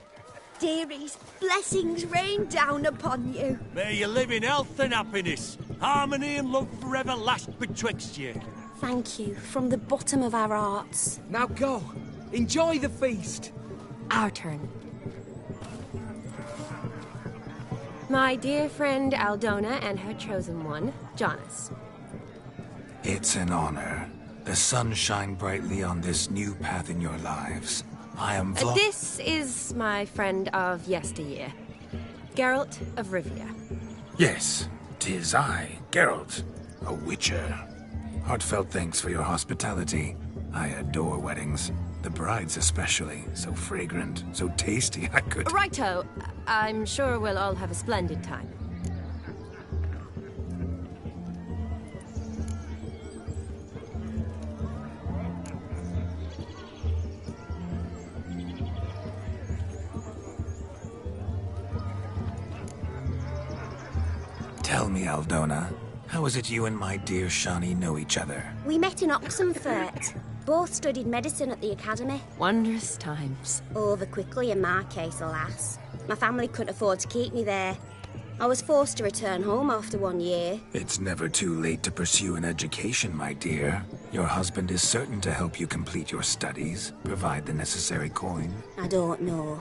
Dearies, blessings rain down upon you. May you live in health and happiness. Harmony and love forever last betwixt you. Thank you from the bottom of our hearts. Now go. Enjoy the feast. Our turn. My dear friend Aldona and her chosen one, Jonas. It's an honor. The sun shine brightly on this new path in your lives. I am This is my friend of yesteryear, Geralt of Rivia. Yes, 'tis I, Geralt, a witcher. Heartfelt thanks for your hospitality. I adore weddings. The brides especially. So fragrant, so tasty, I could... Righto. I'm sure we'll all have a splendid time. Tell me, Aldona, how is it you and my dear Shani know each other? We met in Oxenfurt. Both studied medicine at the academy. Wondrous times. Over quickly in my case, alas. My family couldn't afford to keep me there. I was forced to return home after 1 year. It's never too late to pursue an education, my dear. Your husband is certain to help you complete your studies, provide the necessary coin. I don't know.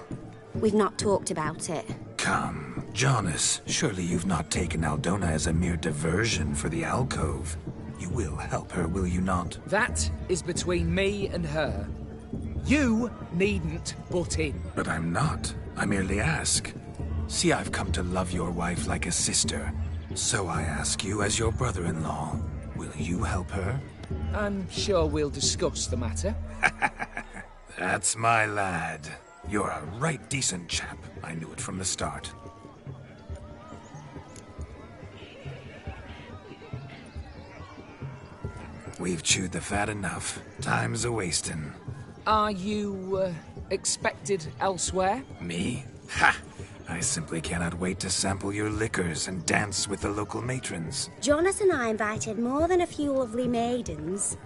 We've not talked about it. Come, Jonas, surely you've not taken Aldona as a mere diversion for the alcove. You will help her, will you not? That is between me and her. You needn't butt in. But I'm not. I merely ask. See, I've come to love your wife like a sister. So I ask you as your brother-in-law, will you help her? I'm sure we'll discuss the matter. That's my lad. You're a right decent chap. I knew it from the start. We've chewed the fat enough. Time's a-wasting. Are you, expected elsewhere? Me? Ha! I simply cannot wait to sample your liquors and dance with the local matrons. Jonas and I invited more than a few lovely maidens.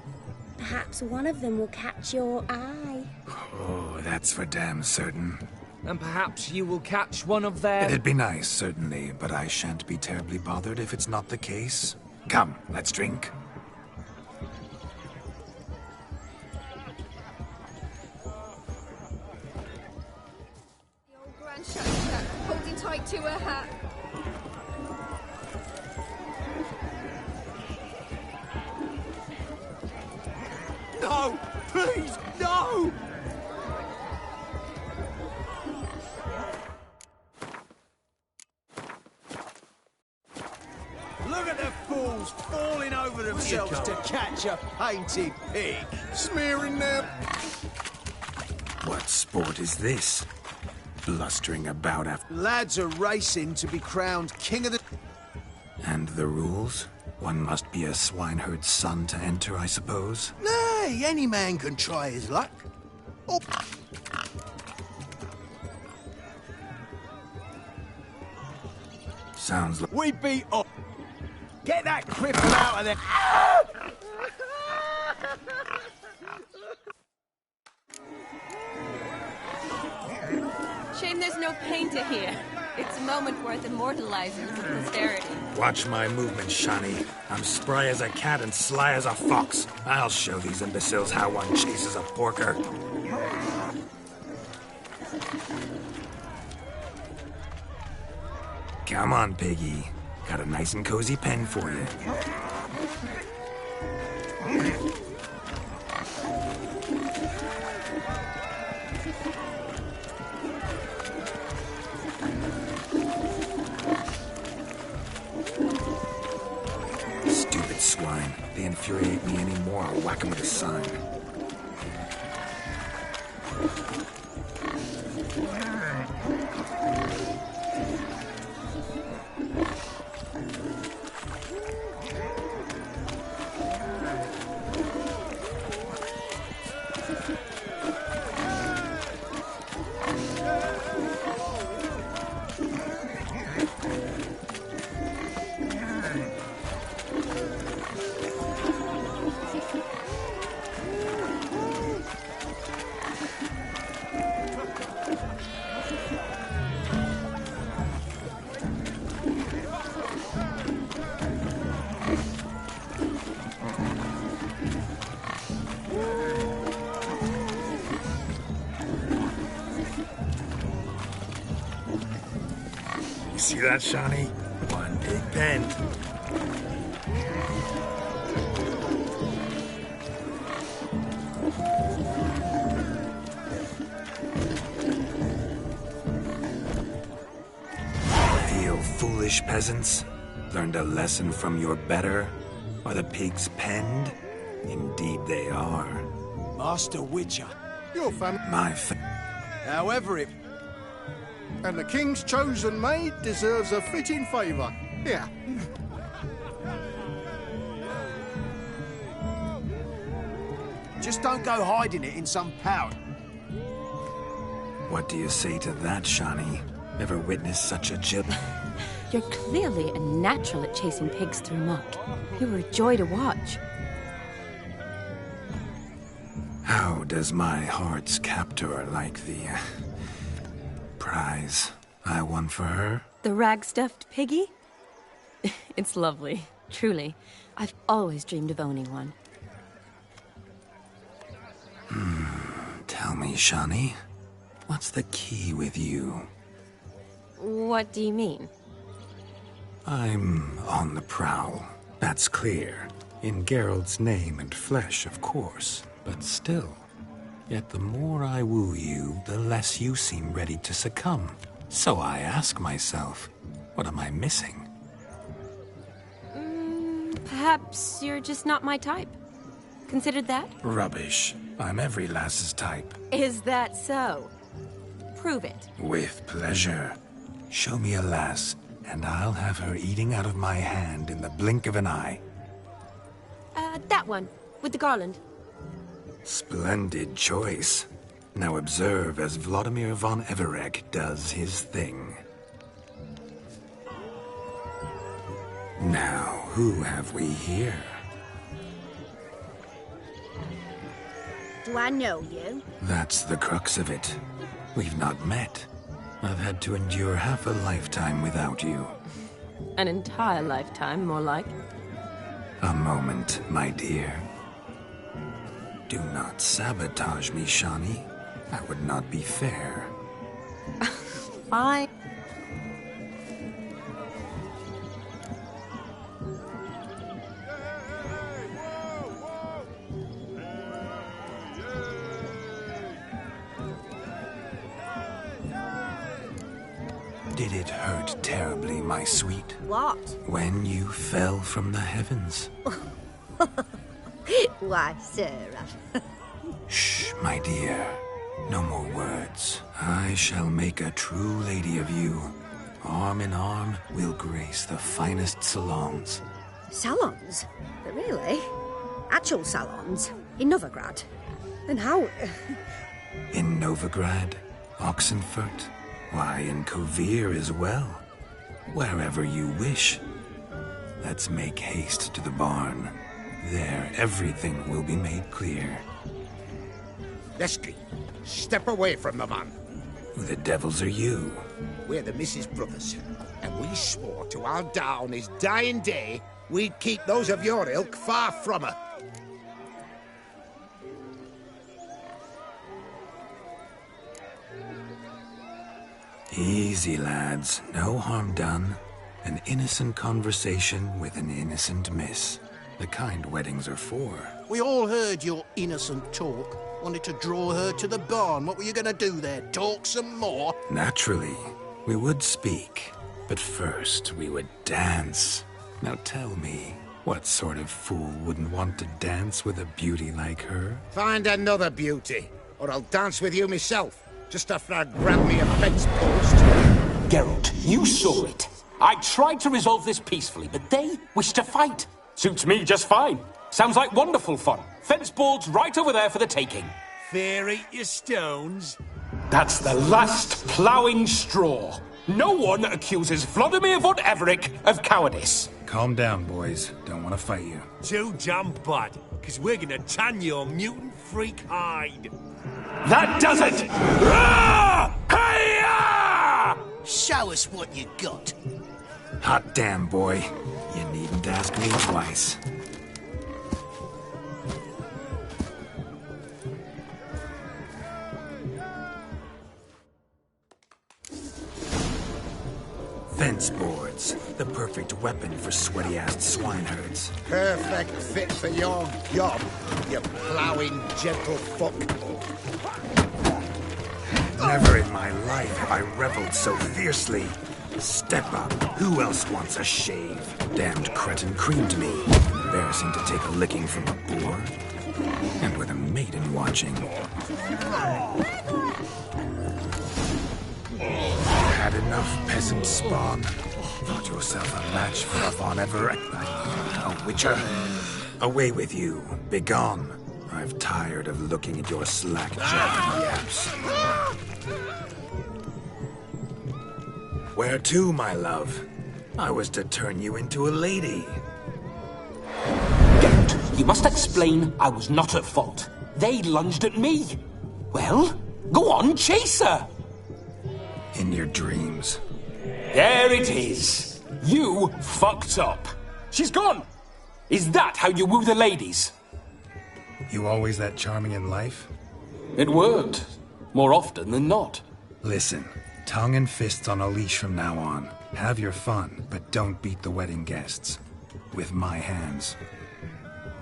Perhaps one of them will catch your eye. Oh, that's for damn certain. And perhaps you will catch one of their... It'd be nice, certainly, but I shan't be terribly bothered if it's not the case. Come, let's drink. The old grand shadow holding tight to her hat. No! Please, no! Look at the fools falling over themselves to catch a painted pig, smearing their... What sport is this? Blustering about after... Lads are racing to be crowned king of the... And the rules? One must be a swineherd's son to enter, I suppose? Nay, any man can try his luck. Oh. Sounds like... We beat up. Get that cripple out of there! Shame there's no painter here. It's a moment worth immortalizing for posterity. Watch my movement, Shani. I'm spry as a cat and sly as a fox. I'll show these imbeciles how one chases a porker. Come on, piggy. Got a nice and cozy pen for you. Stupid swine. They infuriate me anymore. I'll whack them with a sign. See that, Shani? One big pen. Feel foolish, peasants? Learned a lesson from your better? Are the pigs penned? Indeed they are. Master Witcher. Your family. My However it... And the king's chosen maid deserves a fitting favour. Here. Just don't go hiding it in some pouch. What do you say to that, Shani? Ever witnessed such a jib? You're clearly a natural at chasing pigs through muck. You were a joy to watch. How does my heart's captor like the prize I won for her? The rag-stuffed piggy? It's lovely, truly. I've always dreamed of owning one. Tell me, Shani, what's the key with you? What do you mean? I'm on the prowl, that's clear. In Geralt's name and flesh, of course, but still. Yet the more I woo you, the less you seem ready to succumb. So I ask myself, what am I missing? Perhaps you're just not my type. Considered that? Rubbish. I'm every lass's type. Is that so? Prove it. With pleasure. Show me a lass, and I'll have her eating out of my hand in the blink of an eye. That one, with the garland. Splendid choice. Now observe as Vladimir von Everegg does his thing. Now, who have we here? Do I know you? That's the crux of it. We've not met. I've had to endure half a lifetime without you. An entire lifetime, more like. A moment, my dear. Do not sabotage me, Shani. That would not be fair. Fine. Did it hurt terribly, my sweet? What? When you fell from the heavens? Why, Sarah. Shh, my dear. No more words. I shall make a true lady of you. Arm in arm, we'll grace the finest salons. Salons? But really? Actual salons? In Novigrad? Then how... In Novigrad, Oxenfurt, why, in Kovir as well. Wherever you wish. Let's make haste to the barn. There, everything will be made clear. Lesky, step away from the man. Who the devils are you? We're the Mrs. Brothers, and we swore to our da on his dying day we'd keep those of your ilk far from her. Easy, lads. No harm done. An innocent conversation with an innocent miss. The kind weddings are for. We all heard your innocent talk. Wanted to draw her to the barn. What were you going to do there? Talk some more? Naturally, we would speak. But first, we would dance. Now tell me, what sort of fool wouldn't want to dance with a beauty like her? Find another beauty, or I'll dance with you myself, just after I grab me a fence post. Geralt, you saw it. I tried to resolve this peacefully, but they wish to fight. Suits me just fine. Sounds like wonderful fun. Fence boards right over there for the taking. Fear eat your stones. That's the last ploughing straw. No one accuses Vladimir von Everett of cowardice. Calm down, boys. Don't want to fight you. Too damn bad, because we're gonna tan your mutant freak hide. That does it! Hi-ya! Show us what you got. Hot damn, boy. You needn't ask me twice. Fence boards. The perfect weapon for sweaty-assed swineherds. Perfect fit for your job, you ploughing gentle fuck. Never in my life have I reveled so fiercely. Step up. Who else wants a shave? Damned cretin creamed me. Embarrassing to take a licking from a boar. And with a maiden watching. Had enough, peasant spawn. Thought yourself a match for a Von Everett. A witcher. Away with you. Begone. I've tired of looking at your slack-jawed yaps. Where to, my love? I was to turn you into a lady. Geralt, you must explain I was not at fault. They lunged at me. Well, go on, chase her. In your dreams. There it is. You fucked up. She's gone. Is that how you woo the ladies? You always that charming in life? It worked. More often than not. Listen, tongue and fists on a leash from now on. Have your fun, but don't beat the wedding guests. With my hands.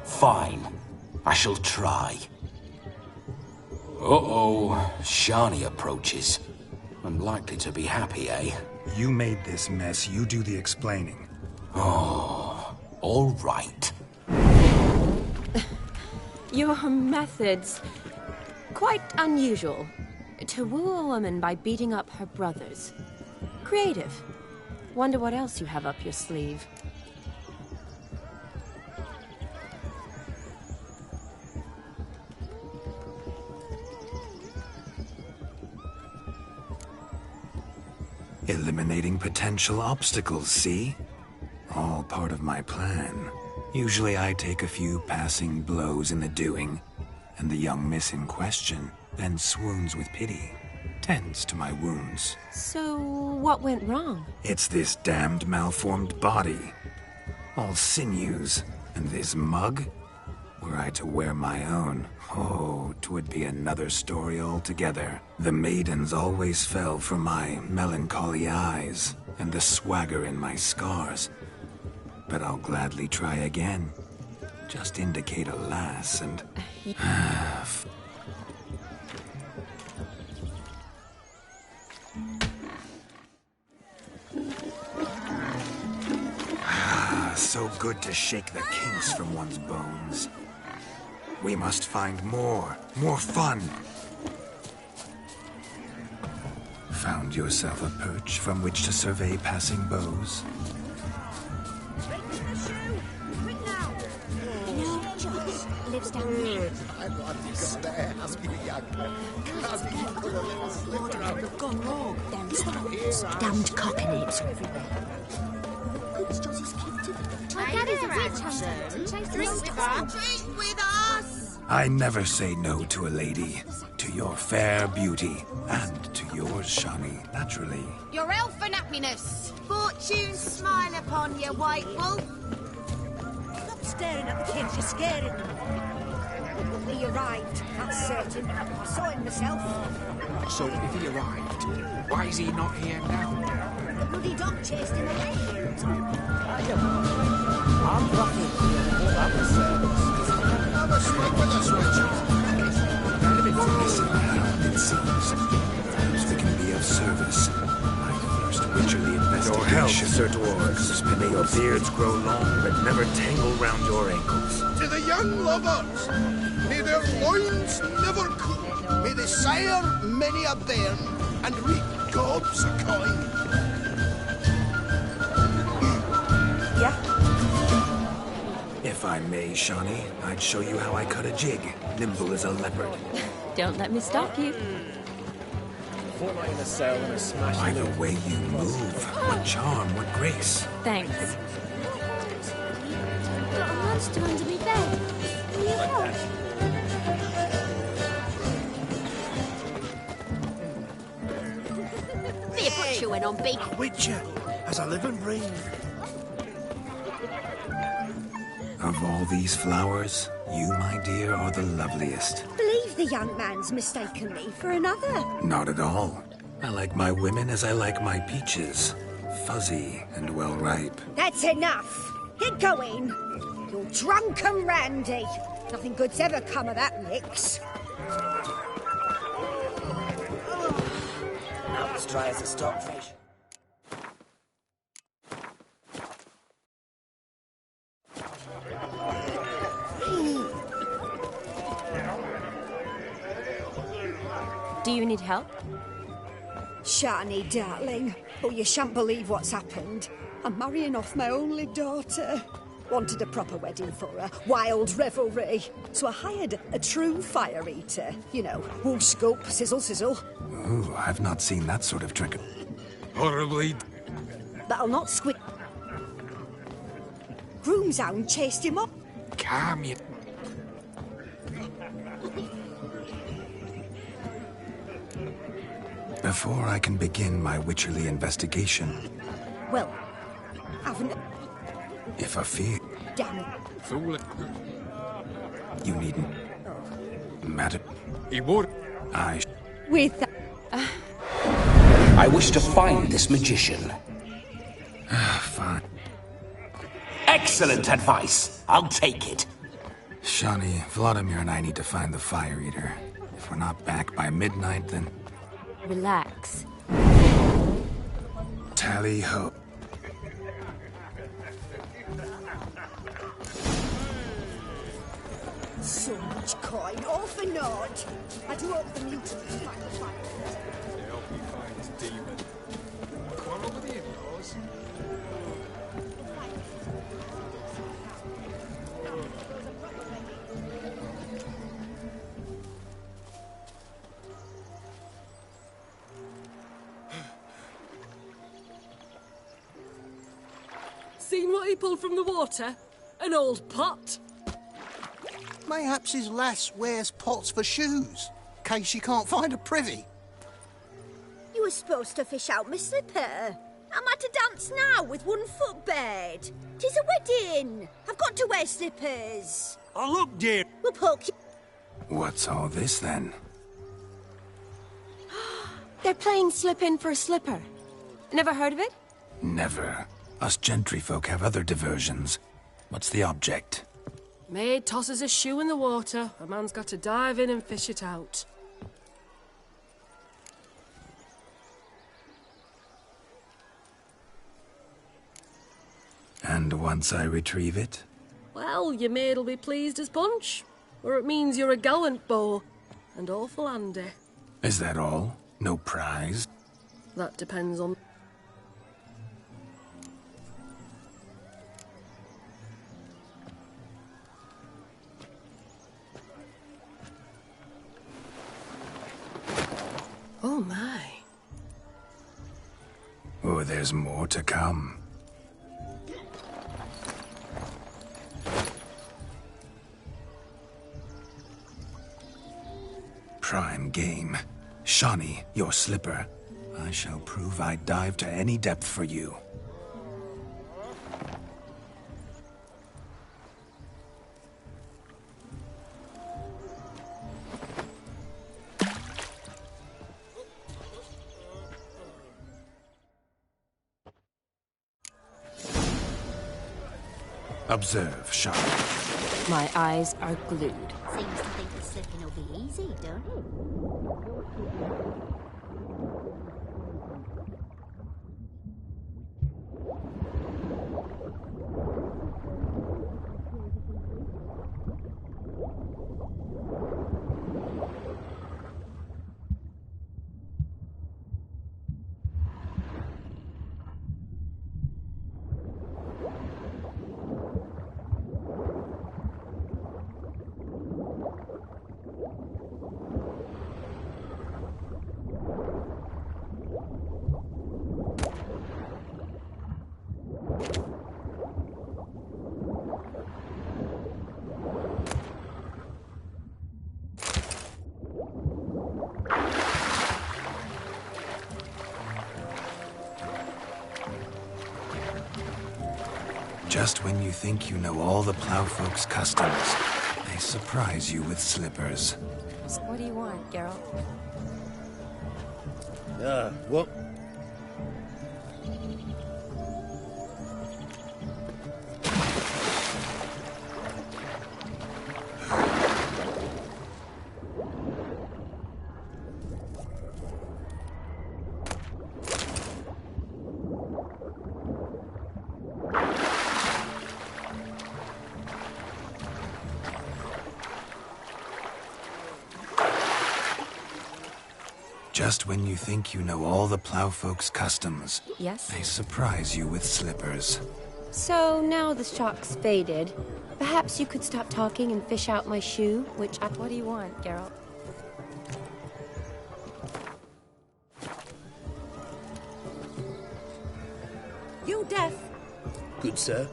Fine. I shall try. Uh-oh. Shani approaches. Unlikely to be happy, eh? You made this mess. You do the explaining. Oh, all right. Your methods... quite unusual. To woo a woman by beating up her brothers. Creative. Wonder what else you have up your sleeve. Eliminating potential obstacles, see? All part of my plan. Usually I take a few passing blows in the doing, and the young miss in question then swoons with pity, tends to my wounds. So, what went wrong? It's this damned malformed body. All sinews, and this mug? Were I to wear my own, oh, 'twould be another story altogether. The maidens always fell for my melancholy eyes, and the swagger in my scars. But I'll gladly try again. Just indicate a lass and... so good to shake the kinks from one's bones. We must find more fun. Found yourself a perch from which to survey passing beaux? Lives down there. Gone wrong. Damned cockneys everywhere. Drink with us! I never say no to a lady. To your fair beauty. And to yours, Shani, naturally. Your elfin happiness! Fortune smile upon you, White Wolf! Stop staring at the kids, you're scaring them. He arrived, that's certain. I saw him myself. So, if he arrived, why is he not here now? The bloody dog chased him away. I'm lucky. That was Have a swig with us, Richard. Listen, Hound, it seems. Perhaps we can be of service. My first witcherly investigation. Your health, Sir Dwarves. May your beards grow long, but never tangle round your ankles. To the young lovers, may their loins never cool. May they sire many a bairn and reap gobs of coin. If I may, Shani, I'd show you how I cut a jig, nimble as a leopard. Don't let me stop you. Fortnight in a cell and a smash. By the way you move, what charm, what grace. Thanks. Got a monster under me bed. Will you help? Be a butcher went on big. Witcher, as I live and breathe. Of all these flowers, you, my dear, are the loveliest. Believe the young man's mistaken me for another. Not at all. I like my women as I like my peaches. Fuzzy and well ripe. That's enough. Get going. You're drunk and randy. Nothing good's ever come of that mix. Now as dry as a stockfish. Do you need help? Shani, darling. Oh, you shan't believe what's happened. I'm marrying off my only daughter. Wanted a proper wedding for her. Wild revelry. So I hired a true fire eater. You know, whoosh scoop, sizzle sizzle. Ooh, I've not seen that sort of trick. Horribly. That'll not squid. Groomshound chased him up. Calm you. Before I can begin my witcherly investigation, Well, haven't... if I fear Damn it. Fool it. you needn't matter, He would. With that... I wish to find this magician. Fine. Excellent advice. I'll take it. Shani, Vladimir and I need to find the fire eater. If we're not back by midnight, then Relax. tally ho. So much coin, all for naught. I do hope the mutants find the fire. They hope he finds demon. Quarrel with the in-laws. Seen what he pulled from the water? An old pot. Mayhaps his lass wears pots for shoes, case she can't find a privy. You were supposed to fish out my slipper. Am I to dance now with one foot bared? 'Tis a wedding. I've got to wear slippers. Oh, look, dear. We'll poke you. What's all this then? They're playing slip in for a slipper. Never heard of it? Never. Us gentry folk have other diversions. What's the object? Maid tosses a shoe in the water. A man's got to dive in and fish it out. And once I retrieve it? Well, your maid'll be pleased as punch. Or it means you're a gallant beau. And awful handy. Is that all? No prize? That depends on... Oh my. Oh, there's more to come. prime game. Shawnee, your slipper. I shall prove I'd dive to any depth for you. Observe, Shawnee. My eyes are glued. Seems to think the slipping will be easy, don't it? Just when you think you know all the plowfolk's customs, they surprise you with slippers. So what do you want, Geralt? What? Just when you think you know all the plowfolk's customs, yes, they surprise you with slippers. So now the shock's faded. Perhaps you could stop talking and fish out my shoe, what do you want, Geralt? You deaf? Good, sir.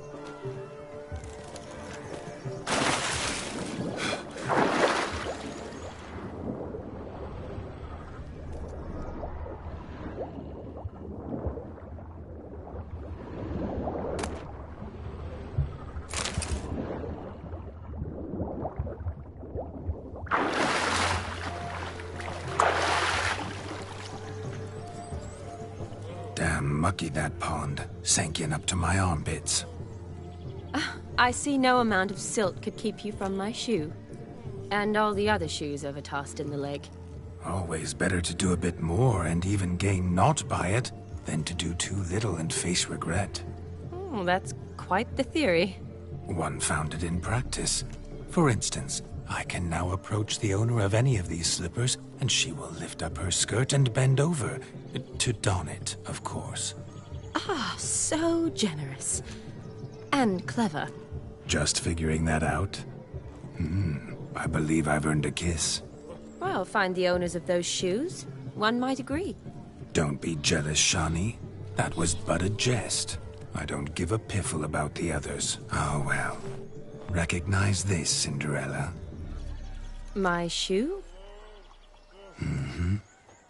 Damn mucky, that pond. Sank in up to my armpits. I see no amount of silt could keep you from my shoe. And all the other shoes overtossed in the lake. Always better to do a bit more and even gain naught by it than to do too little and face regret. Oh, that's quite the theory. One founded in practice. For instance, I can now approach the owner of any of these slippers, and she will lift up her skirt and bend over. To don it, of course. Ah, so generous. And clever. Just figuring that out? I believe I've earned a kiss. Well, find the owners of those shoes. One might agree. Don't be jealous, Shawnee. That was but a jest. I don't give a piffle about the others. Oh, well. Recognize this, Cinderella. My shoe?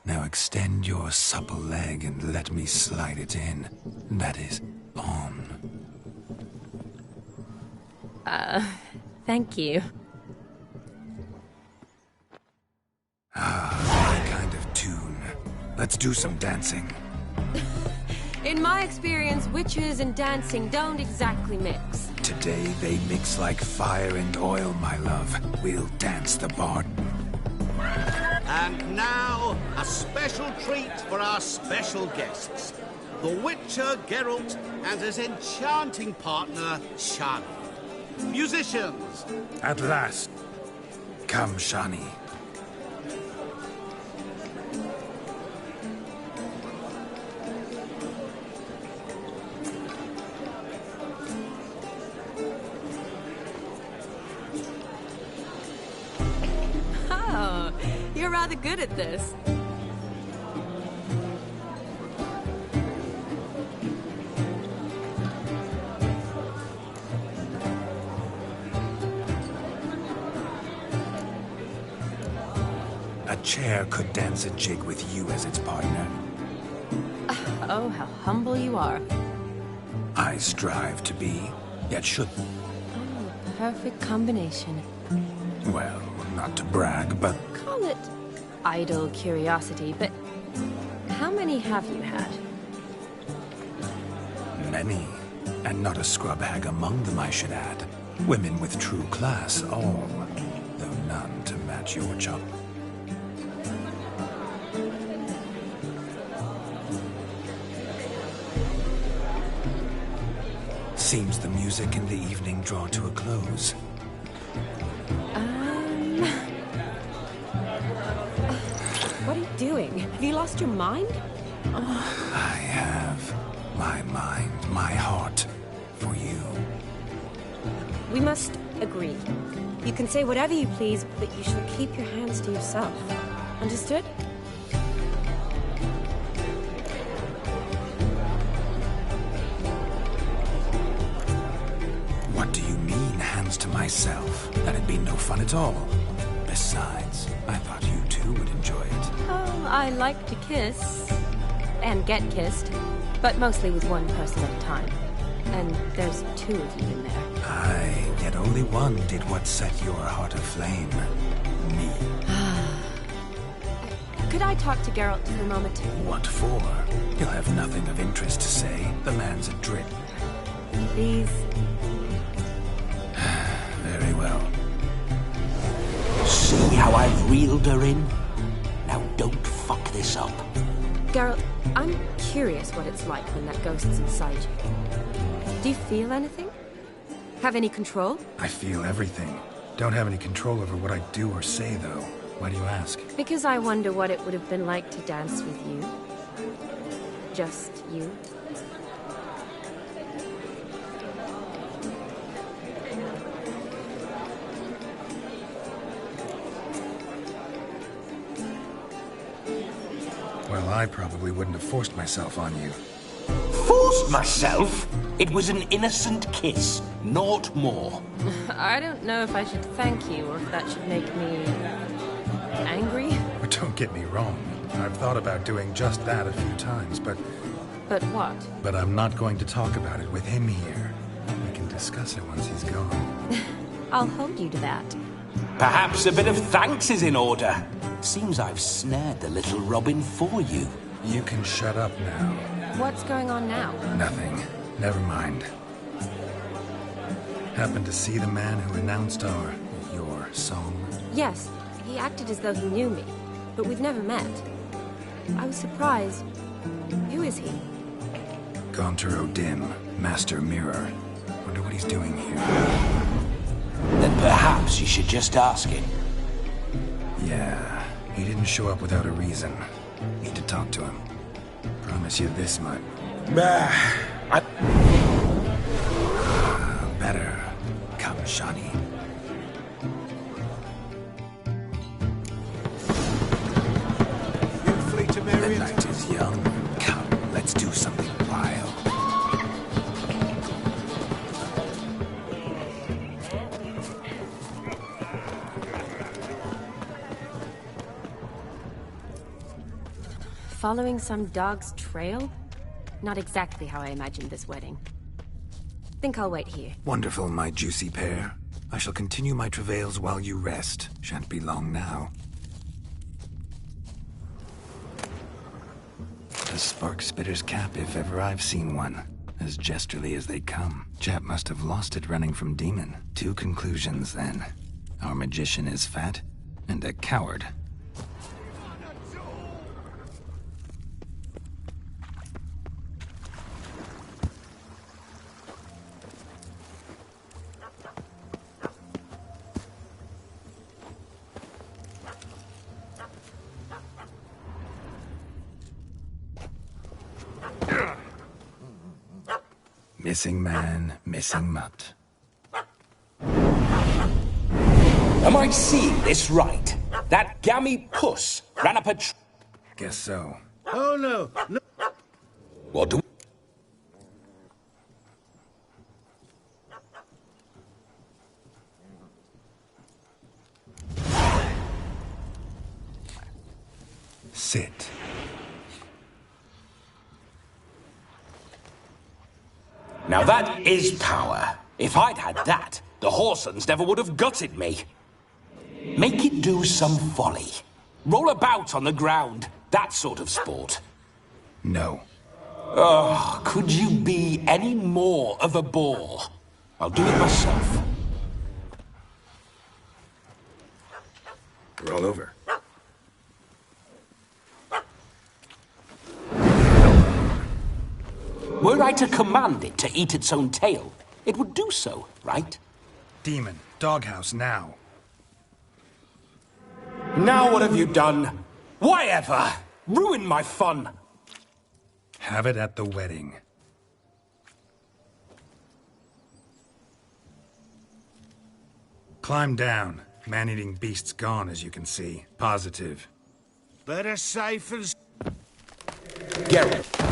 Now extend your supple leg and let me slide it in. That is, on. Thank you. My kind of tune. Let's do some dancing. In my experience, witches and dancing don't exactly mix. Today they mix like fire and oil, my love. We'll dance the bard. And now, a special treat for our special guests. The Witcher Geralt and his enchanting partner, Shani. Musicians! At last. Come, Shawnee. Oh, you're rather good at this. A chair could dance a jig with you as its partner. Oh, how humble you are. I strive to be, yet should... Oh, perfect combination. Well, not to brag, but... Call it idle curiosity, but how many have you had? Many. And not a scrub hag among them, I should add. Women with true class, all. Though none to match your chop. Seems the music in the evening draw to a close. What are you doing? Have you lost your mind? I have my mind, my heart, for you. We must agree. You can say whatever you please, but you shall keep your hands to yourself. Understood? What do you mean, hands to myself? That'd be no fun at all. Besides, I thought you too would enjoy it. Oh, I like to kiss. And get kissed. But mostly with one person at a time. And there's two of you in there. Aye, yet only one did what set your heart aflame. Me. Could I talk to Geralt for a moment? What for? He'll have nothing of interest to say. The man's adrift. Please. Very well. See how I've reeled her in? Now don't fuck this up. Geralt, I'm curious what it's like when that ghost's inside you. Do you feel anything? Have any control? I feel everything. Don't have any control over what I do or say, though. Why do you ask? Because I wonder what it would have been like to dance with you. Just you. Well, I probably wouldn't have forced myself on you. Forced myself? It was an innocent kiss, naught more. I don't know if I should thank you or if that should make me... angry? But don't get me wrong. I've thought about doing just that a few times, but... But what? But I'm not going to talk about it with him here. We can discuss it once he's gone. I'll hold you to that. Perhaps a bit of thanks is in order. Seems I've snared the little Robin for you. You can shut up now. What's going on now? Nothing. Never mind. Happened to see the man who announced your song? Yes, he acted as though he knew me, but we've never met. I was surprised. Who is he? Gaunter O'Dim, Master Mirror. Wonder what he's doing here. Then perhaps you should just ask him. Yeah, he didn't show up without a reason. Need to talk to him. Promise you this much. Better. Come, Shani. The night is young. Come, let's do something wild. Following some dog's trail? Not exactly how I imagined this wedding. Think I'll wait here. Wonderful, my juicy pair. I shall continue my travails while you rest. Shan't be long now. A spark spitter's cap, if ever I've seen one. As jesterly as they come. Chap must have lost it running from Demon. Two conclusions, then. Our magician is fat, and a coward. Missing man, missing mutt. Am I seeing this right? That gammy puss ran up a Guess so. Oh, no. What do... Sit. Now that is power. If I'd had that, the Horsons never would have gutted me. Make it do some folly. Roll about on the ground. That sort of sport. No. Oh, could you be any more of a bore? I'll do it myself. Roll over. Were I to command it to eat its own tail, it would do so, right? Demon, doghouse now. Now what have you done? Why ever? Ruin my fun. Have it at the wedding. Climb down. Man-eating beast's gone, as you can see. Positive. Better safe than... Geralt.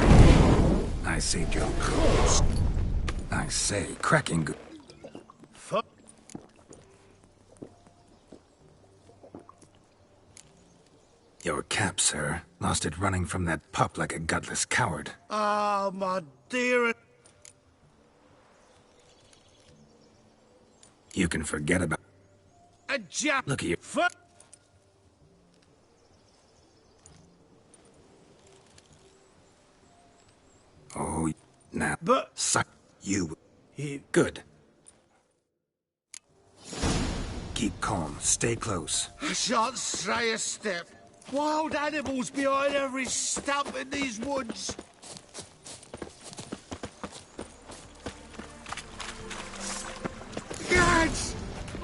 I saved your... I say, cracking good. Fuck. Your cap, sir. Lost it running from that pup like a gutless coward. Oh, my dear... You can forget about... A jap... Look at you. Fuck. Oh, now... But... Suck you. Good. Keep calm. Stay close. I shan't stray a step. Wild animals behind every stump in these woods. Guards!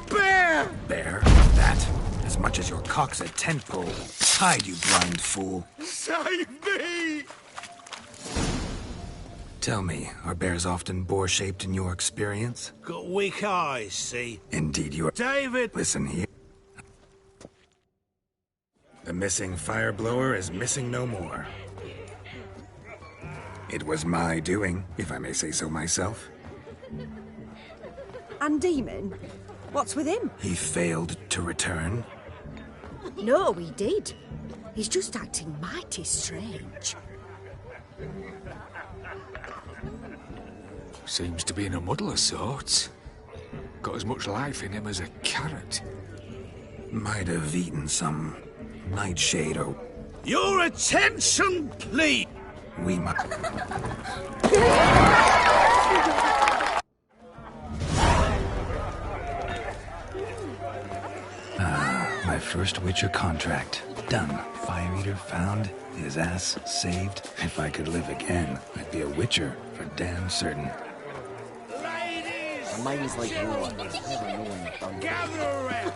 Bear! Bear? That? As much as your cock's a tent pole. Hide, you blind fool. Save me! Tell me, are bears often boar-shaped in your experience? Got weak eyes, see? Indeed you are. David! Listen here. The missing fire blower is missing no more. It was my doing, if I may say so myself. And Demon? What's with him? He failed to return. No, he did. He's just acting mighty strange. Seems to be in a muddle of sorts. Got as much life in him as a carrot. Might have eaten some nightshade or... Your attention, please! We might... My first Witcher contract. Done. Fire Eater found. His ass saved. If I could live again, I'd be a Witcher for damn certain. Ladies! My mind's like yours. Never know when you're done. Gather around!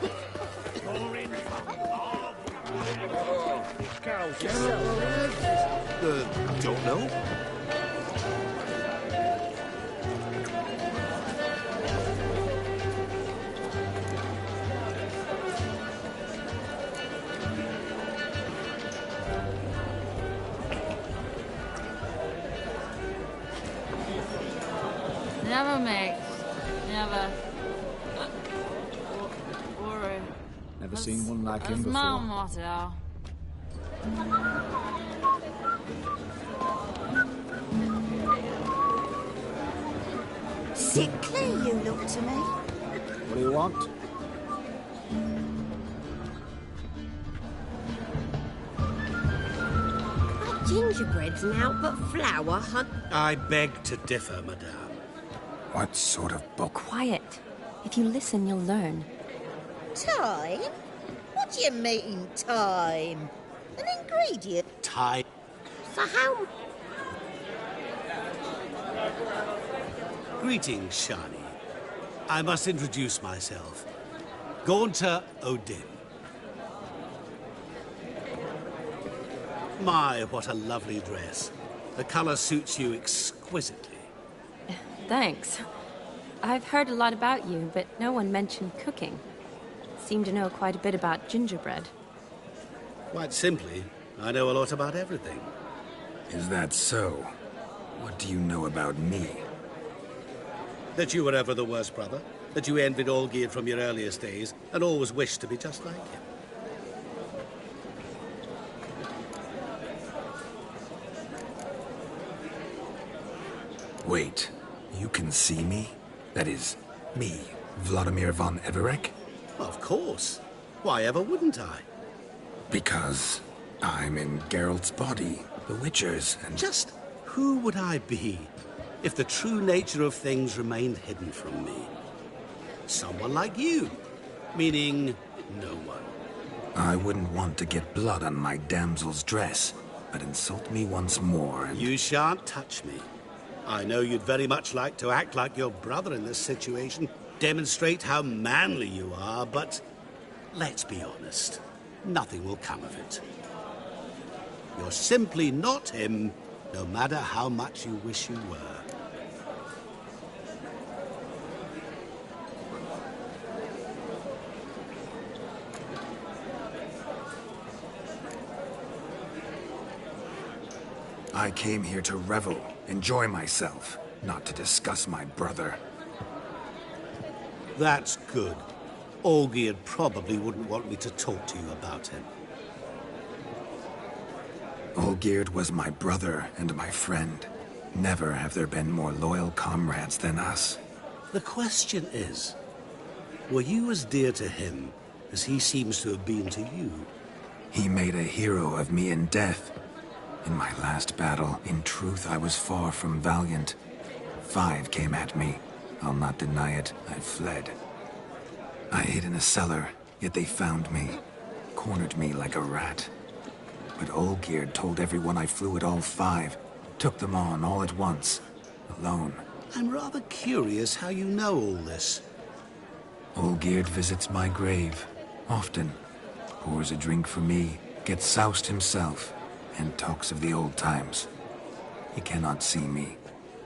Don't know. Never makes. Never. Worry. Never seen one like him before. Mom, what now? Sickly you look to me. What do you want? Gingerbread's now but flour, hun. I beg to differ, madame. What sort of book? Quiet. If you listen, you'll learn. Time? What do you mean, time? An ingredient? Time. So how... Greetings, Shani. I must introduce myself. Gaunter Odin. My, what a lovely dress. The color suits you exquisitely. Thanks. I've heard a lot about you, but no one mentioned cooking. Seem to know quite a bit about gingerbread. Quite simply, I know a lot about everything. Is that so? What do you know about me? That you were ever the worst brother, that you envied Olgierd from your earliest days, and always wished to be just like him. Wait, you can see me? That is, me, Vladimir von Everec? Of course. Why ever wouldn't I? Because I'm in Geralt's body, the Witcher's, and... Just who would I be if the true nature of things remained hidden from me? Someone like you, meaning no one. I wouldn't want to get blood on my damsel's dress, but insult me once more and... You shan't touch me. I know you'd very much like to act like your brother in this situation, demonstrate how manly you are, but let's be honest, nothing will come of it. You're simply not him, no matter how much you wish you were. I came here to revel, enjoy myself, not to discuss my brother. That's good. Olgierd probably wouldn't want me to talk to you about him. Olgierd was my brother and my friend. Never have there been more loyal comrades than us. The question is, were you as dear to him as he seems to have been to you? He made a hero of me in death. In my last battle, in truth, I was far from valiant. 5 came at me. I'll not deny it, I fled. I hid in a cellar, yet they found me. Cornered me like a rat. But Olgierd told everyone I flew at all 5. Took them on all at once. Alone. I'm rather curious how you know all this. Olgierd visits my grave. Often. Pours a drink for me. Gets soused himself. And talks of the old times. He cannot see me,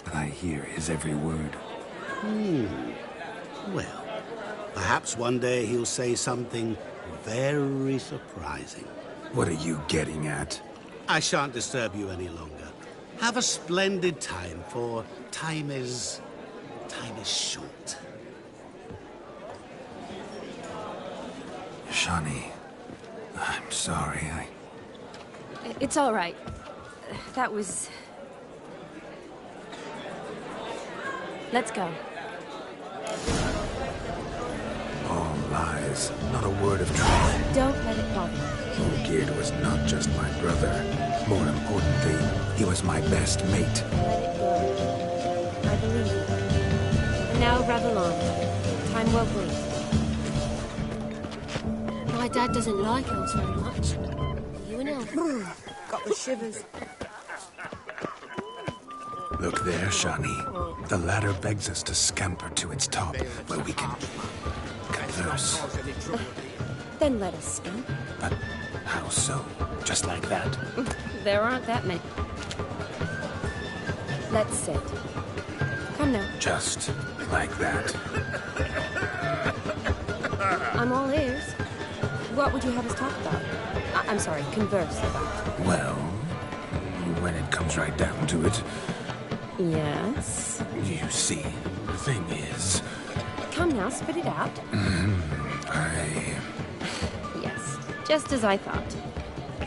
but I hear his every word. Well, perhaps one day he'll say something very surprising. What are you getting at? I shan't disturb you any longer. Have a splendid time, for time is short. Shani, I'm sorry, It's all right. That was... Let's go. All lies, not a word of truth. Don't let it bother you. Olgierd was not just my brother. More importantly, he was my best mate. Let it go. I believe you. And now revel on. Time well played. My dad doesn't like elves very much. You an elf? Got the shivers. Look there, Shani. The ladder begs us to scamper to its top, where we can converse. Then let us speak. But how so? Just like that? There aren't that many. Let's sit. Come now. Just like that? I'm all ears. What would you have us talk about? I'm sorry, converse about. Well, when it comes right down to it... Yes? You see, the thing is... Come now, spit it out. Yes, just as I thought.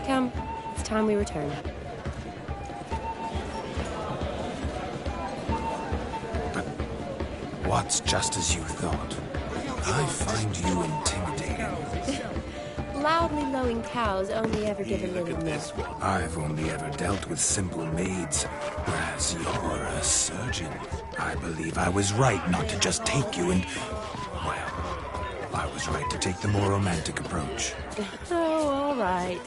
Come, it's time we return. But what's just as you thought? I find you intimidating. Loudly lowing cows only ever give a little milk. I've only ever dealt with simple maids, whereas you're a surgeon. I believe I was right not to just take you and... Well, I was right to take the more romantic approach. Oh, all right.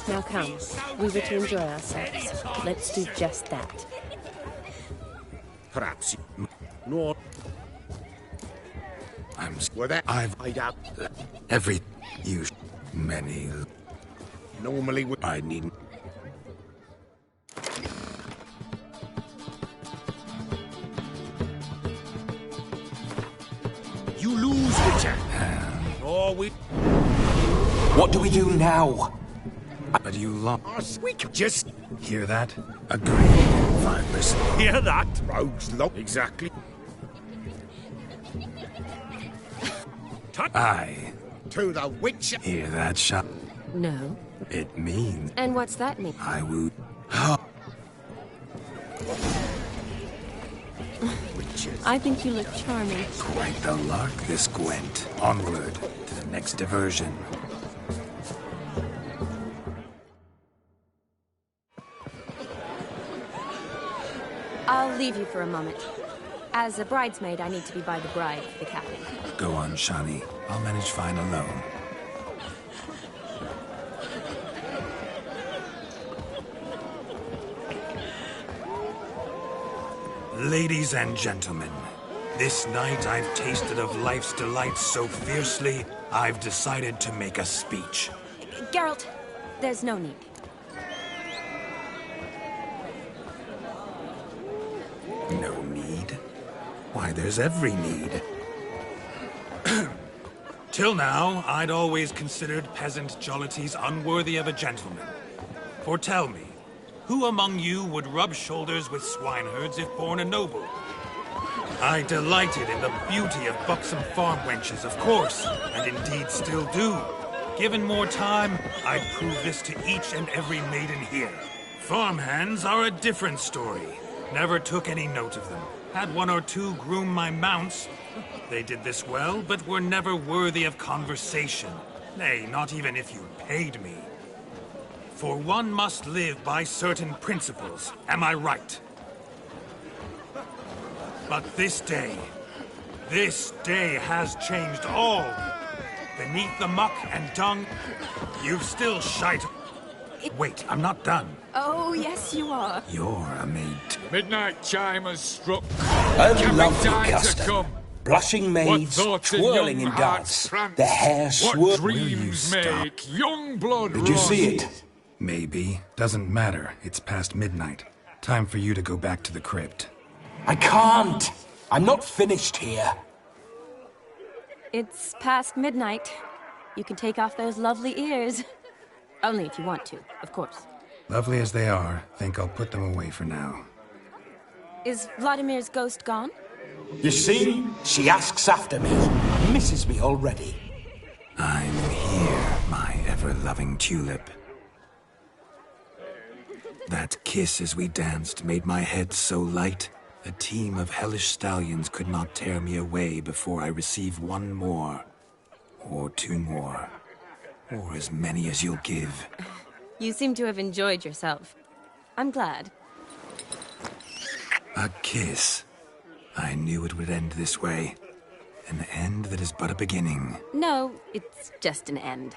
Now come, we were to enjoy ourselves. Let's do just that. Perhaps no. Every... You... Many... Normally I need... You lose, Witcher. Oh, we... What do we do now? But you lost. We could just... Hear that? Agreed. Fine, listen. Hear that? Rogues look exactly. Aye. To the Witcher. Hear that, shot? No. It means... And what's that mean? I would... I think you look charming. Quite the lark, this Gwent. Onward to the next diversion. I'll leave you for a moment. As a bridesmaid, I need to be by the bride for the capping. Go on, Shani. I'll manage fine alone. Ladies and gentlemen, this night I've tasted of life's delights so fiercely, I've decided to make a speech. Geralt, there's no need. No need? Why, there's every need. Till now, I'd always considered peasant jollities unworthy of a gentleman. For tell me, who among you would rub shoulders with swineherds if born a noble? I delighted in the beauty of buxom farm wenches, of course, and indeed still do. Given more time, I'd prove this to each and every maiden here. Farmhands are a different story. Never took any note of them. Had one or two groom my mounts. They did this well, but were never worthy of conversation. Nay, not even if you paid me. For one must live by certain principles, am I right? But this day has changed all. Beneath the muck and dung, you've still shite. Wait, I'm not done. Oh, yes, you are. You're a maid. Midnight chime has struck. A lovely custom. Blushing maids, twirling in dance, the hair What swirling. dreams make young blood Did you run. see it? Maybe. Doesn't matter. It's past midnight. Time for you to go back to the crypt. I can't. I'm not finished here. It's past midnight. You can take off those lovely ears. Only if you want to, of course. Lovely as they are, think I'll put them away for now. Is Vladimir's ghost gone? You see? She asks after me. Misses me already. I'm here, my ever-loving tulip. That kiss as we danced made my head so light, a team of hellish stallions could not tear me away before I receive one more. Or two more. Or as many as you'll give. You seem to have enjoyed yourself. I'm glad. A kiss. I knew it would end this way. An end that is but a beginning. No, it's just an end.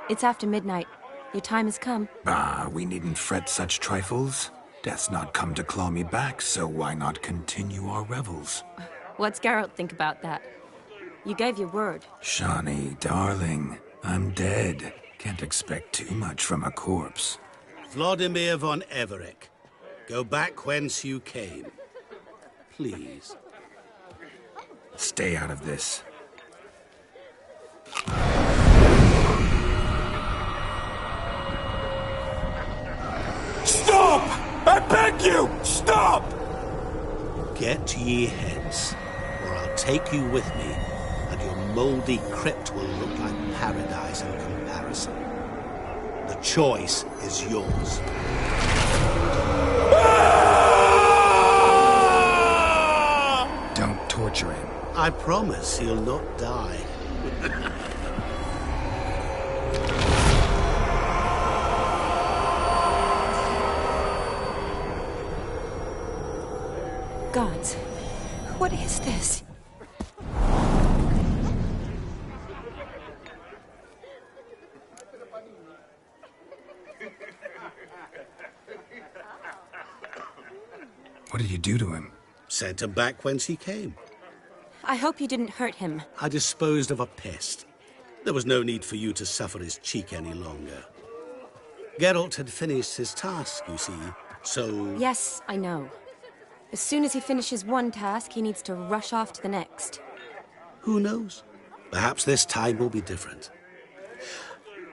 It's after midnight. Your time has come. Ah, we needn't fret such trifles. Death's not come to claw me back, so why not continue our revels? What's Geralt think about that? You gave your word. Shani, darling, I'm dead. Can't expect too much from a corpse. Vladimir von Everec, go back whence you came. Please. Stay out of this. Stop! I beg you! Stop! Get ye hence, or I'll take you with me, and your mouldy crypt will look like paradise in comparison. The choice is yours. Don't torture him. I promise he'll not die. Gods, what is this? What did you do to him? Sent him back whence he came. I hope you didn't hurt him. I disposed of a pest. There was no need for you to suffer his cheek any longer. Geralt had finished his task, you see, so... Yes, I know. As soon as he finishes one task, he needs to rush off to the next. Who knows? Perhaps this time will be different.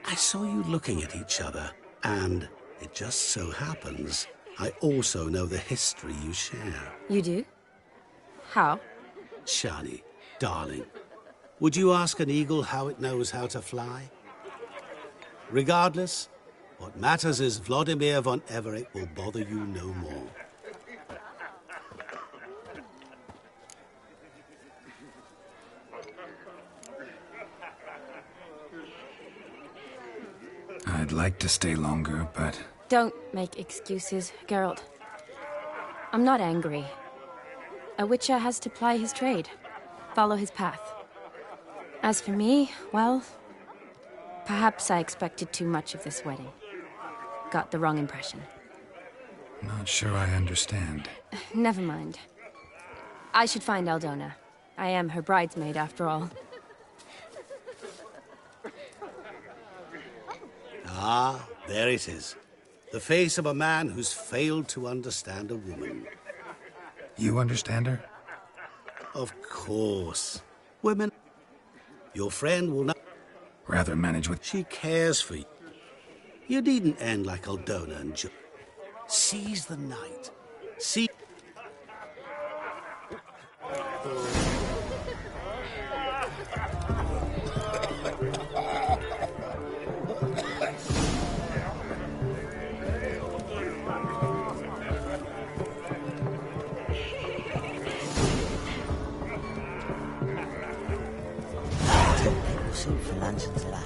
I saw you looking at each other, and it just so happens I also know the history you share. You do? How? Shani, darling, would you ask an eagle how it knows how to fly? Regardless, what matters is Vladimir von Everec will bother you no more. I'd like to stay longer, but... Don't make excuses, Geralt. I'm not angry. A witcher has to ply his trade, follow his path. As for me, well, perhaps I expected too much of this wedding. Got the wrong impression. Not sure I understand. Never mind. I should find Aldona. I am her bridesmaid, after all. Ah, there it is. The face of a man who's failed to understand a woman. You understand her? Of course. Women... Your friend will not... Rather manage with... She cares for you. You needn't end like Aldona and Jo. Seize the night. See... For luncheon today.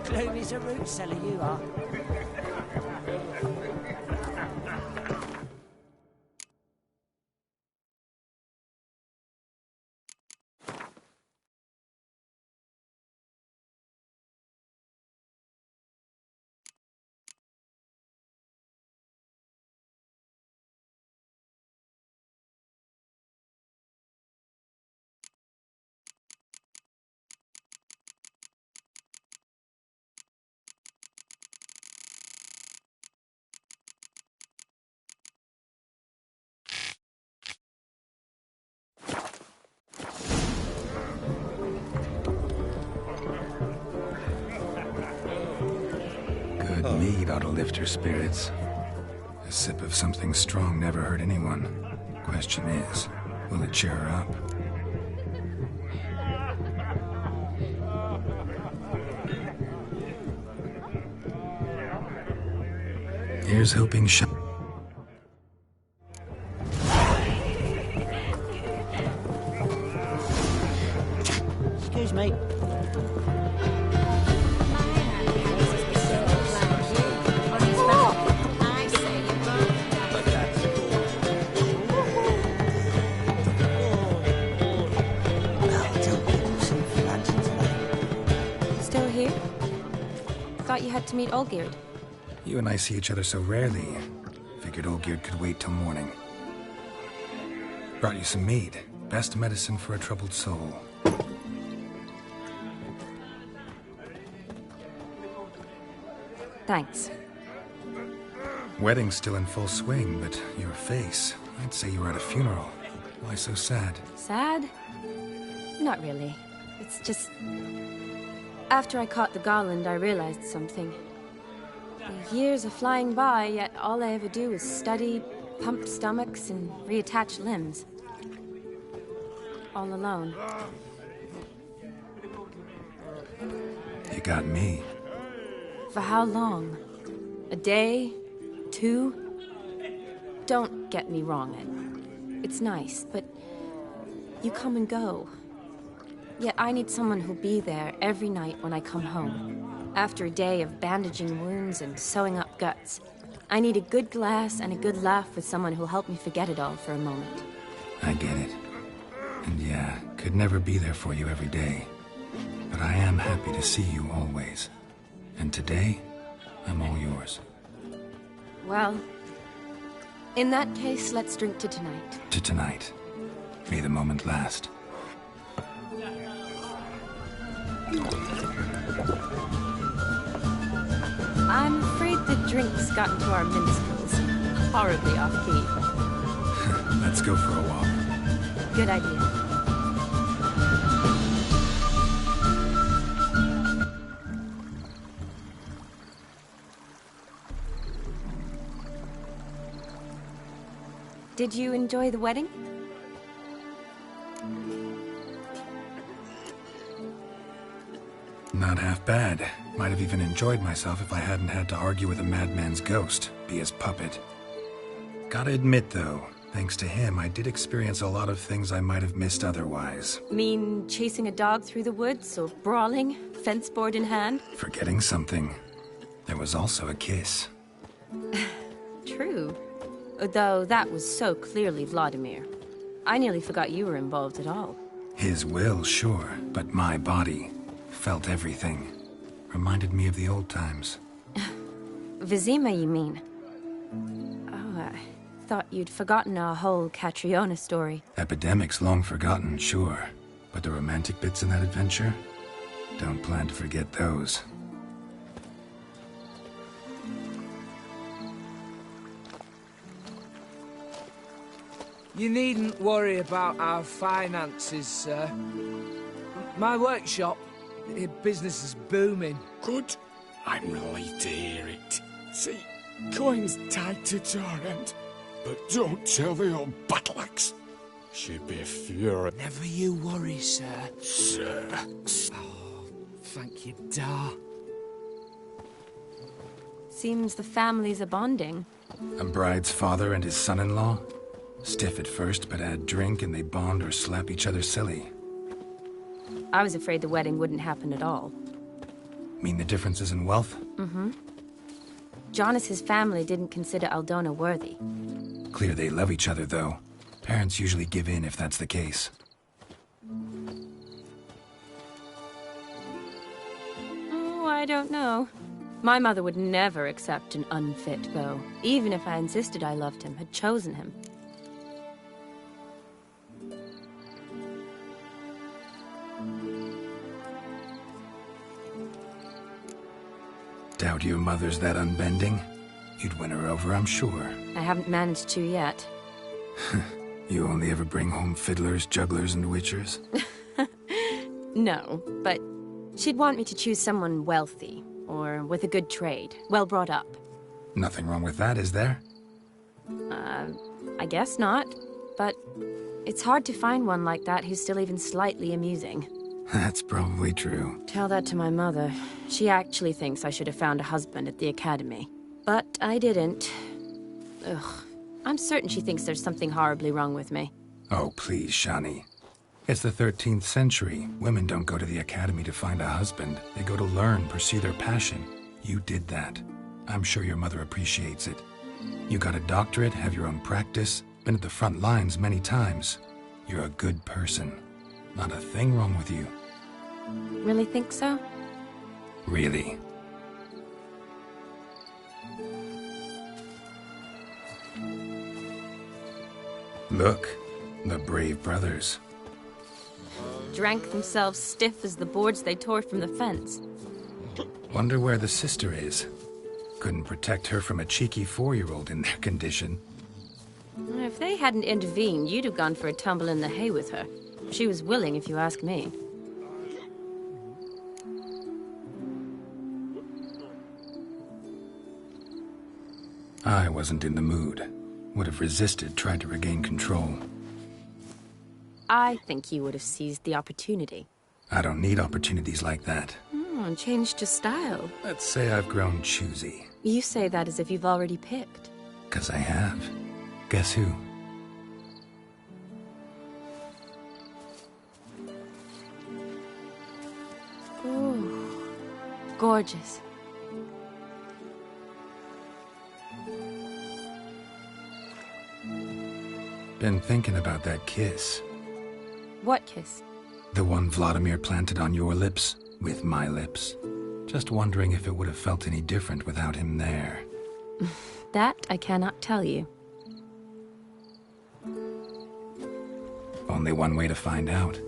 Gloomy a root seller, you are. Good mead ought to lift her spirits. A sip of something strong never hurt anyone. Question is, will it cheer her up? Here's hoping Excuse me. Still here? Thought you had to meet Olgierd. You and I see each other so rarely. Figured Olgierd could wait till morning. Brought you some mead. Best medicine for a troubled soul. Thanks. Wedding's still in full swing, but your face, I'd say you were at a funeral. Why so sad? Sad? Not really. It's just... After I caught the garland, I realized something. The years are flying by, yet all I ever do is study, pump stomachs, and reattach limbs. All alone. You got me. For how long? A day? 2? Don't get me wrong. It's nice, but you come and go. Yet I need someone who'll be there every night when I come home. After a day of bandaging wounds and sewing up guts, I need a good glass and a good laugh with someone who'll help me forget it all for a moment. I get it. And yeah, could never be there for you every day. But I am happy to see you always. And today, I'm all yours. Well, in that case, let's drink to tonight. To tonight. May the moment last. I'm afraid the drinks got into our minstrels. Horribly off-key. Let's go for a walk. Good idea. Did you enjoy the wedding? Not half bad. Might have even enjoyed myself if I hadn't had to argue with a madman's ghost, be his puppet. Gotta admit, though, Thanks to him, I did experience a lot of things I might have missed otherwise. Mean chasing a dog through the woods, or brawling, fence board in hand? Forgetting something. There was also a kiss. True. Though that was so clearly Vladimir. I nearly forgot you were involved at all. His will, sure, but my body felt everything. Reminded me of the old times. Vizima, you mean? Oh, I thought you'd forgotten our whole Catriona story. Epidemics long forgotten, sure. But the romantic bits in that adventure? Don't plan to forget those. You needn't worry about our finances, sir. My workshop, business is booming. Good. I'm relieved to hear it. See, coin's tied to Torrent, but don't tell the old battle axe. She'd be furious. Never you worry, sir. Sir. Oh, thank you, Dar. Seems the families are bonding. A bride's father and his son-in-law? Stiff at first, but add drink and they bond or slap each other silly. I was afraid the wedding wouldn't happen at all. Mean the differences in wealth? Mm-hmm. Jonas's family didn't consider Aldona worthy. Clear they love each other, though. Parents usually give in if that's the case. Oh, I don't know. My mother would never accept an unfit beau, even if I insisted I loved him, had chosen him. Doubt your mother's that unbending? You'd win her over, I'm sure. I haven't managed to yet. You only ever bring home fiddlers, jugglers, and witchers? No, but she'd want me to choose someone wealthy, or with a good trade, well brought up. Nothing wrong with that, is there? I guess not, but it's hard to find one like that who's still even slightly amusing. That's probably true. Tell that to my mother. She actually thinks I should have found a husband at the academy. But I didn't. Ugh. I'm certain she thinks there's something horribly wrong with me. Oh, please, Shani. It's the 13th century. Women don't go to the academy to find a husband. They go to learn, pursue their passion. You did that. I'm sure your mother appreciates it. You got a doctorate, have your own practice, been at the front lines many times. You're a good person. Not a thing wrong with you. Really think so? Really. Look, the brave brothers. Drank themselves stiff as the boards they tore from the fence. Wonder where the sister is. Couldn't protect her from a cheeky 4-year-old in their condition. If they hadn't intervened, you'd have gone for a tumble in the hay with her. She was willing, if you ask me. I wasn't in the mood. Would have resisted, tried to regain control. I think you would have seized the opportunity. I don't need opportunities like that. And changed your style. Let's say I've grown choosy. You say that as if you've already picked. 'Cause I have. Guess who? Ooh, gorgeous. Been thinking about that kiss. What kiss? The one Vladimir planted on your lips, with my lips. Just wondering if it would have felt any different without him there. That I cannot tell you. Only one way to find out.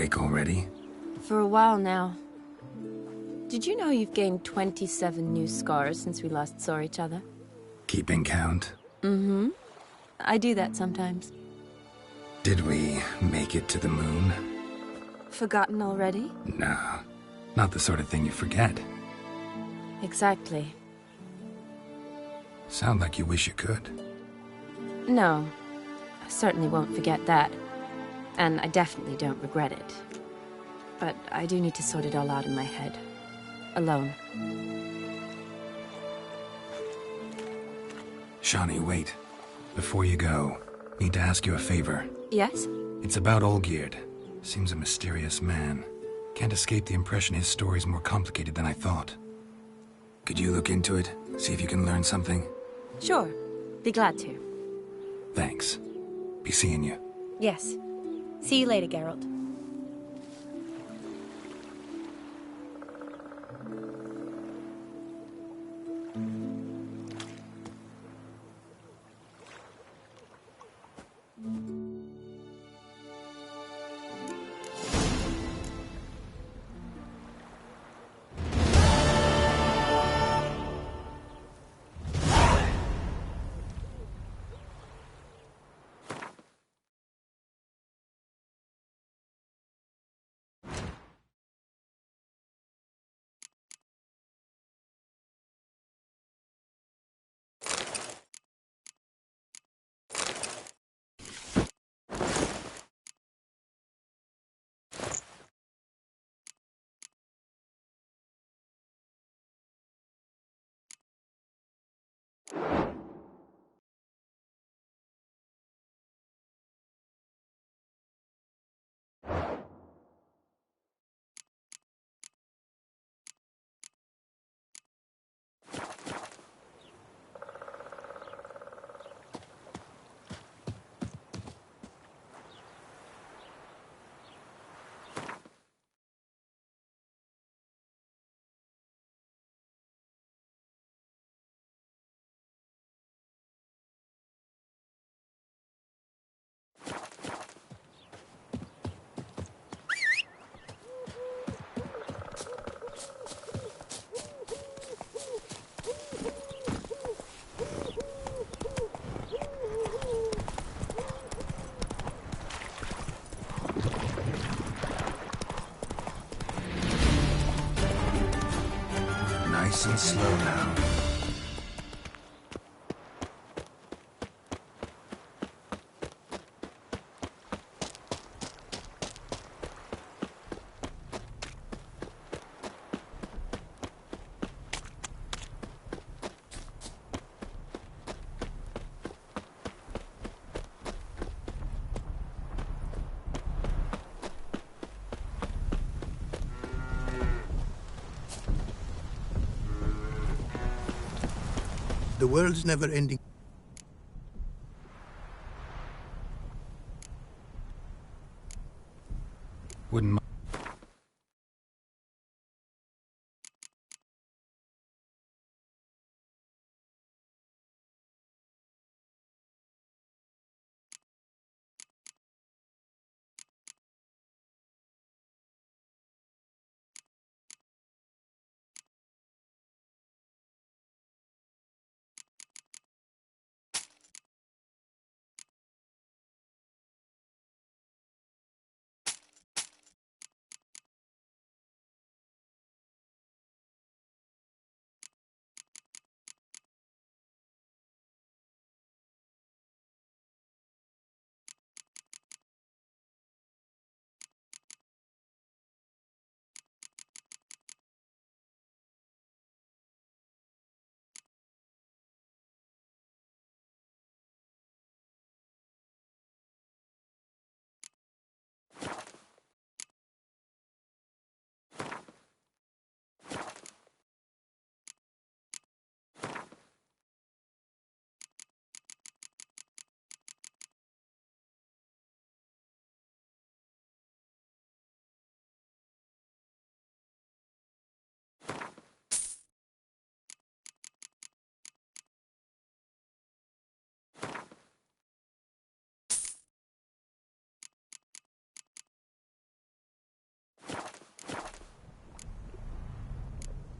awake already? For a while now. Did you know you've gained 27 new scars since we last saw each other? Keeping count? Mm-hmm. I do that sometimes. Did we make it to the moon? Forgotten already? No, not the sort of thing you forget. Exactly. Sound like you wish you could. No, I certainly won't forget that. And I definitely don't regret it. But I do need to sort it all out in my head. Alone. Shawnee, wait. Before you go, need to ask you a favor. Yes? It's about Olgierd. Seems a mysterious man. Can't escape the impression his story's more complicated than I thought. Could you look into it? See if you can learn something? Sure. Be glad to. Thanks. Be seeing you. Yes. See you later, Geralt. Nice and slow now. The world's never ending. Wouldn't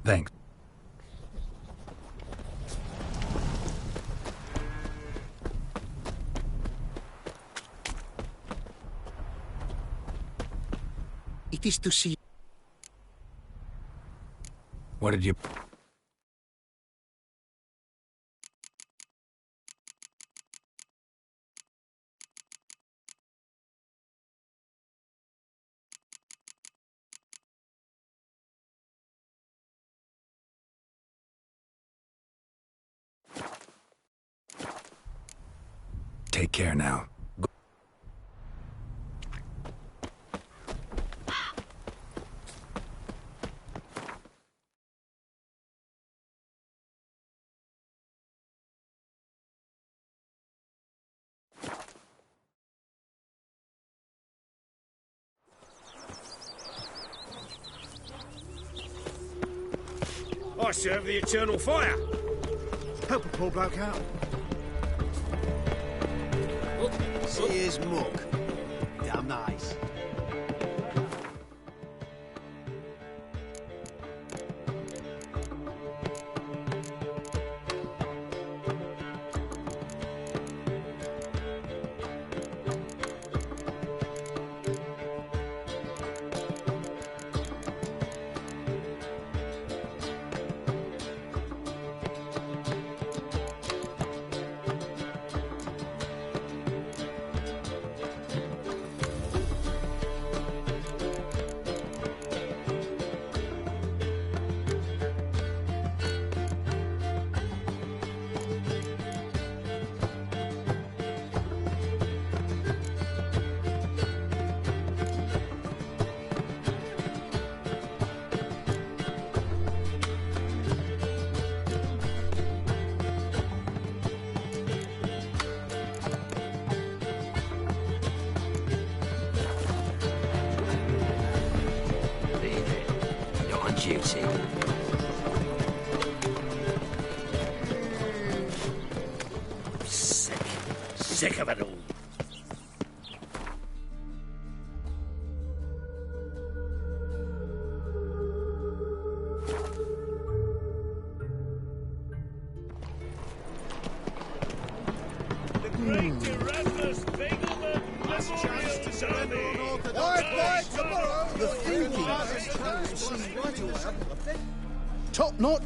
Thanks. It is to see. What did you... Take care now. I serve the eternal fire. Help a poor bloke out. See his muck. Damn nice. Duty. Sick of it all. The great Erasmus Begelman Memorial Derby. Tomorrow. The thinking. Top knot.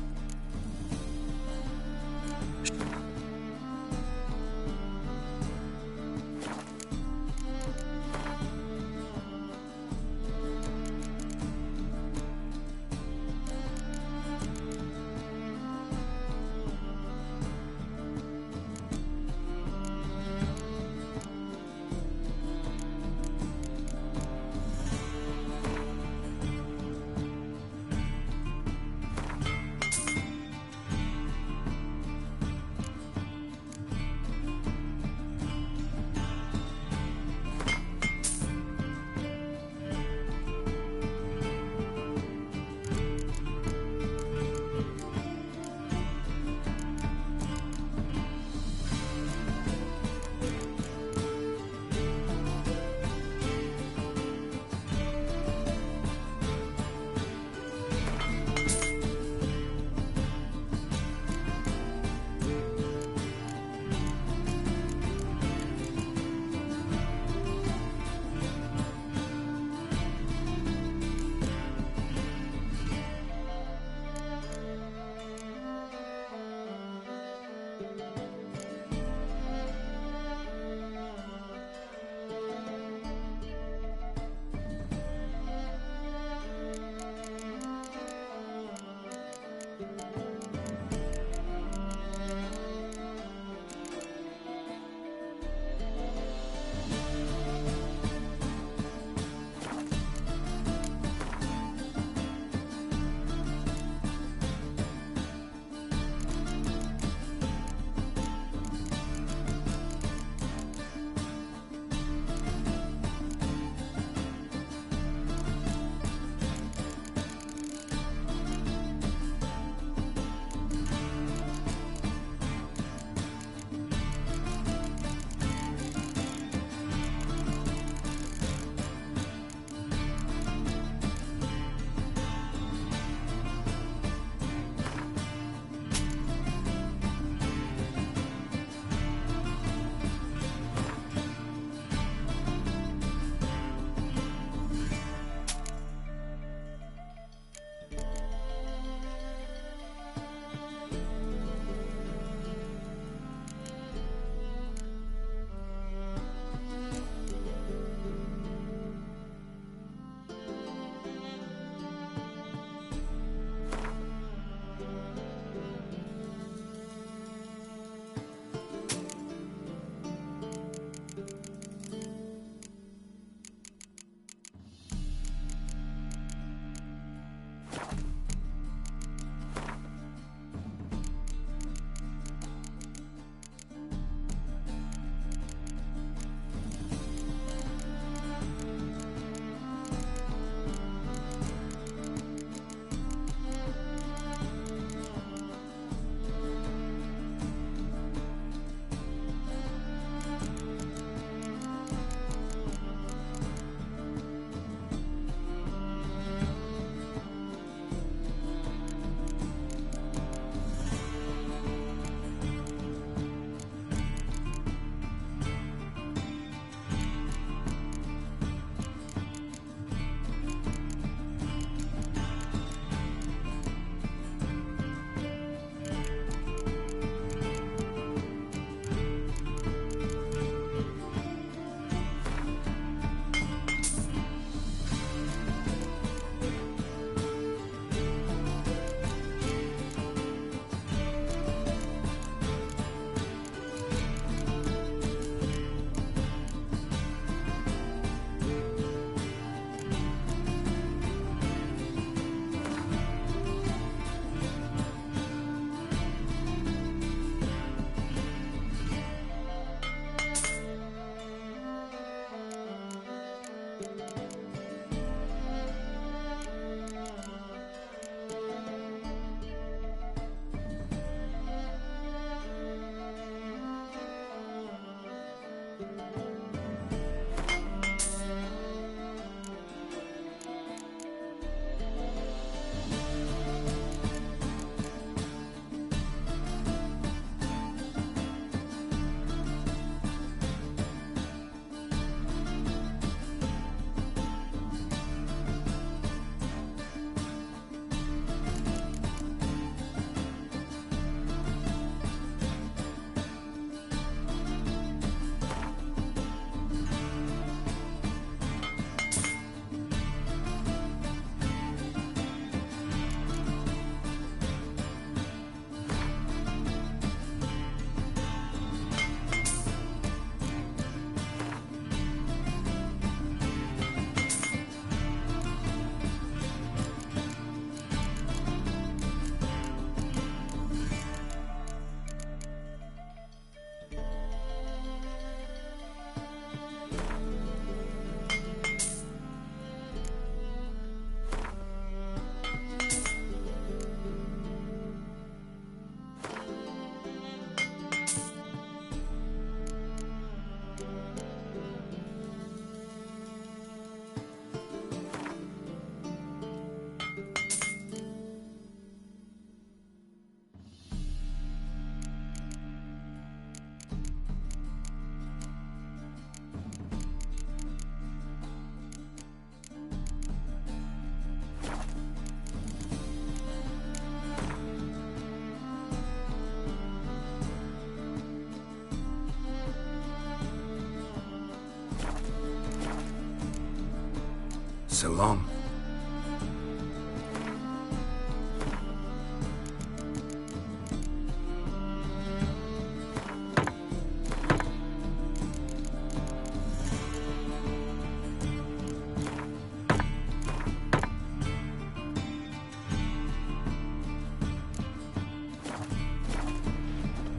so long.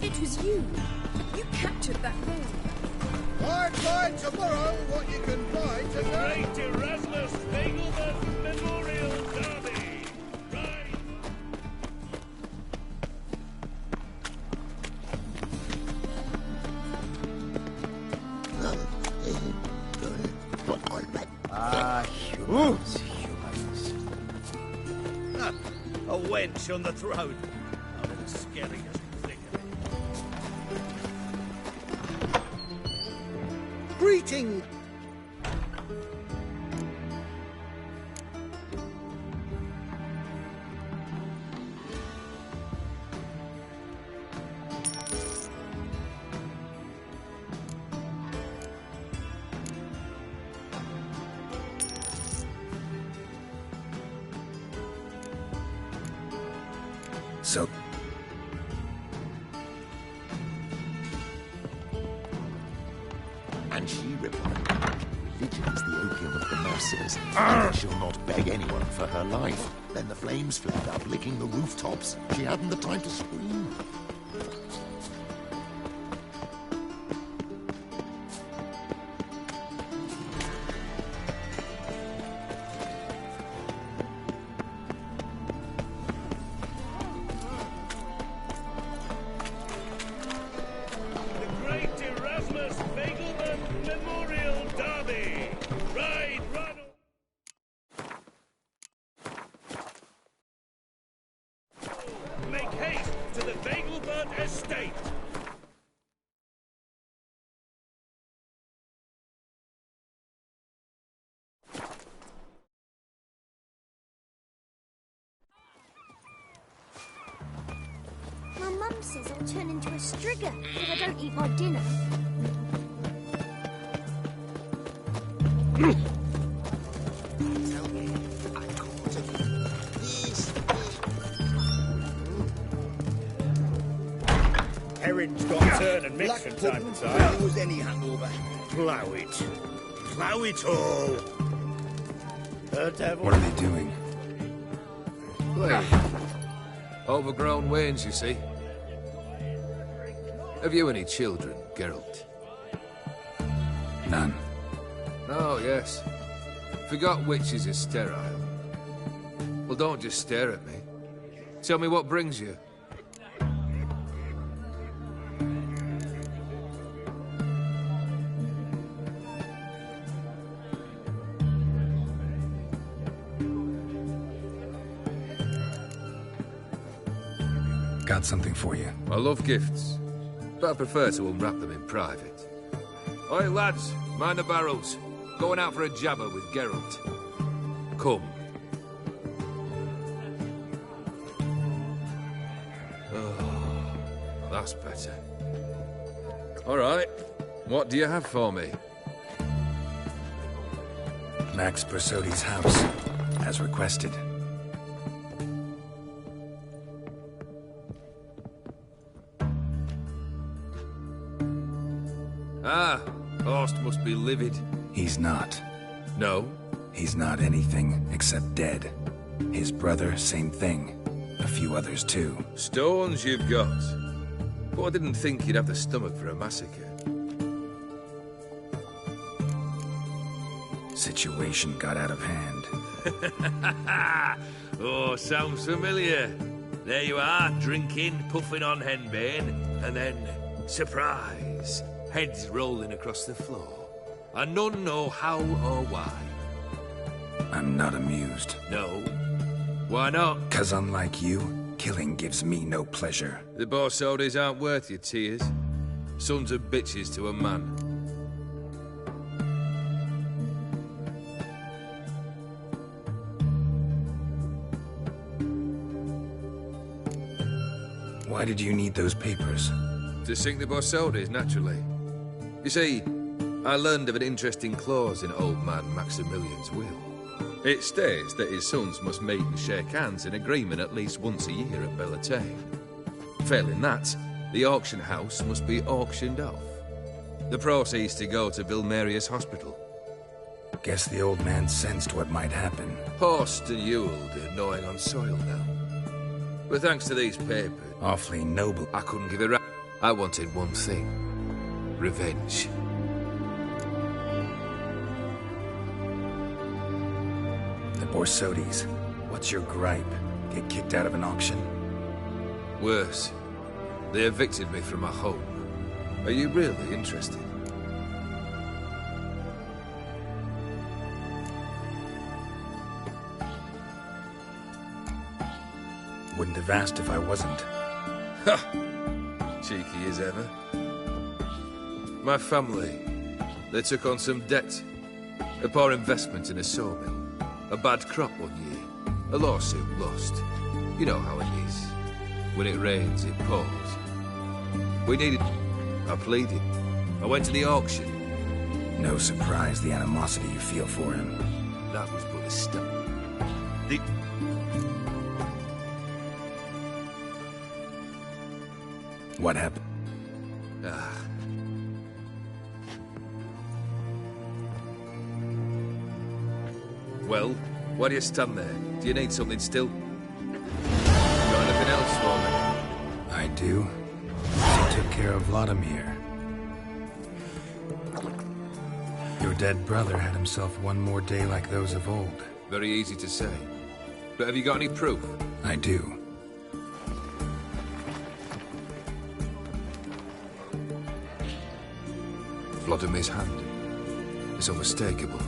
It was you. You captured that road. Find tomorrow what you can find today. Great Erasmus Nagelman Memorial Derby. Right. Humans. Ah, a wench on the throne. A little scary as you think of it. Greeting. So... And she replied, religion is the opium of the masses, and she'll not beg anyone for her life. Then the flames flared up, licking the rooftops. She hadn't the time to scream. Make haste to the Vegelbert estate! My mum says I'll turn into a strigger if I don't eat my dinner. Herring's got to turn and mix from time to time. Was any hangover? Plough it. Plough it all. The devil. What are they doing? Well, overgrown wains, you see. Have you any children, Geralt? None. Oh, yes. Forgot witches are sterile. Well, don't just stare at me. Tell me what brings you. Got something for you. I love gifts, but I prefer to unwrap them in private. Oi, lads, mind the barrels. Going out for a jabber with Geralt. Come. Oh, that's better. All right, what do you have for me? Max Bersodi's house, as requested. Ah, Horst must be livid. He's not. No? He's not anything except dead. His brother, same thing. A few others too. Stones you've got. But I didn't think you'd have the stomach for a massacre. Situation got out of hand. Oh, sounds familiar. There you are, drinking, puffing on henbane, and then, surprise, heads rolling across the floor. And none know how or why. I'm not amused. No? Why not? 'Cause unlike you, killing gives me no pleasure. The Borsodis aren't worth your tears. Sons of bitches to a man. Why did you need those papers? To sink the Borsodis, naturally. You see, I learned of an interesting clause in old man Maximilian's will. It states that his sons must meet and shake hands in agreement at least once a year at Bellatane. Failing that, the auction house must be auctioned off. The proceeds to go to Vilmerius Hospital. Guess the old man sensed what might happen. Horst and Ewald are gnawing on soil now. But thanks to these papers... Awfully noble. I couldn't give a rap. I wanted one thing. Revenge. The Borsodis. What's your gripe? Get kicked out of an auction? Worse. They evicted me from my home. Are you really interested? Wouldn't have asked if I wasn't. Ha! Cheeky as ever. My family, they took on some debt. A poor investment in a sawmill. A bad crop one year. A lawsuit lost. You know how it is. When it rains, it pours. We needed... I pleaded. I went to the auction. No surprise the animosity you feel for him. That was but a step. What happened? Well, why do you stand there? Do you need something still? Got anything else for me? I do. She took care of Vladimir. Your dead brother had himself one more day like those of old. Very easy to say. But have you got any proof? I do. Vladimir's hand. It's unmistakable.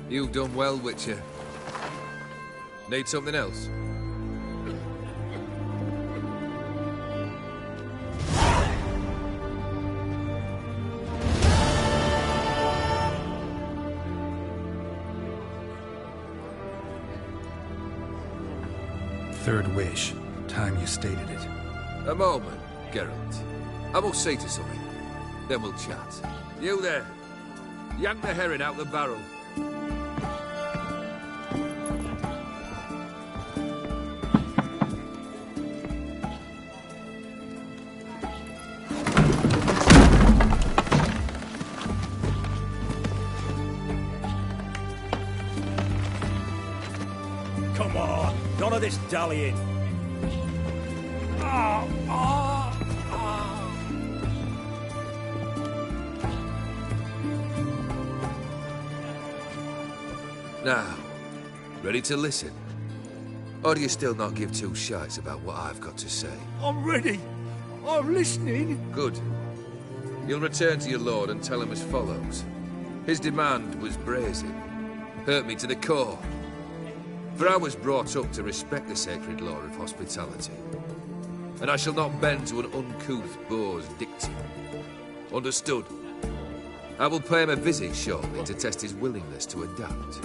You've done well, Witcher. Need something else? Third wish. Time you stated it. A moment, Geralt. I must see to something. Then we'll chat. You there. Yank the herring out the barrel. Come on, none of this dallying. Now, ready to listen? Or do you still not give two shites about what I've got to say? I'm ready. I'm listening. Good. You'll return to your lord and tell him as follows. His demand was brazen. Hurt me to the core. For I was brought up to respect the sacred law of hospitality. And I shall not bend to an uncouth boor's dictum. Understood? I will pay him a visit shortly to test his willingness to adapt.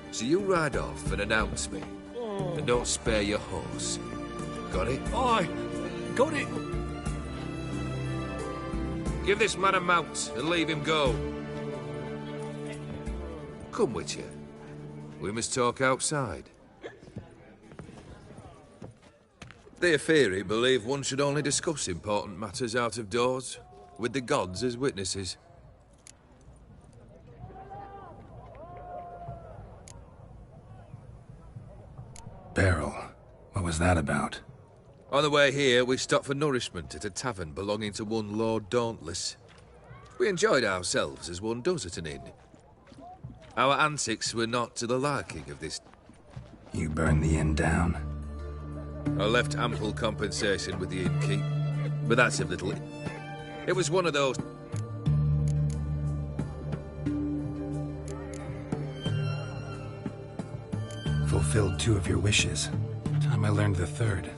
So you ride off and announce me. And don't spare your horse. Got it? Aye, got it. Give this man a mount and leave him go. Come, Witcher. We must talk outside. The Aetheri believe one should only discuss important matters out of doors, with the gods as witnesses. Beryl, what was that about? On the way here, we stopped for nourishment at a tavern belonging to one Lord Dauntless. We enjoyed ourselves as one does at an inn. Our antics were not to the liking of this. You burned the inn down? I left ample compensation with the innkeep, but that's of little. It was one of those. Fulfilled 2 of your wishes. Time I learned the 3rd.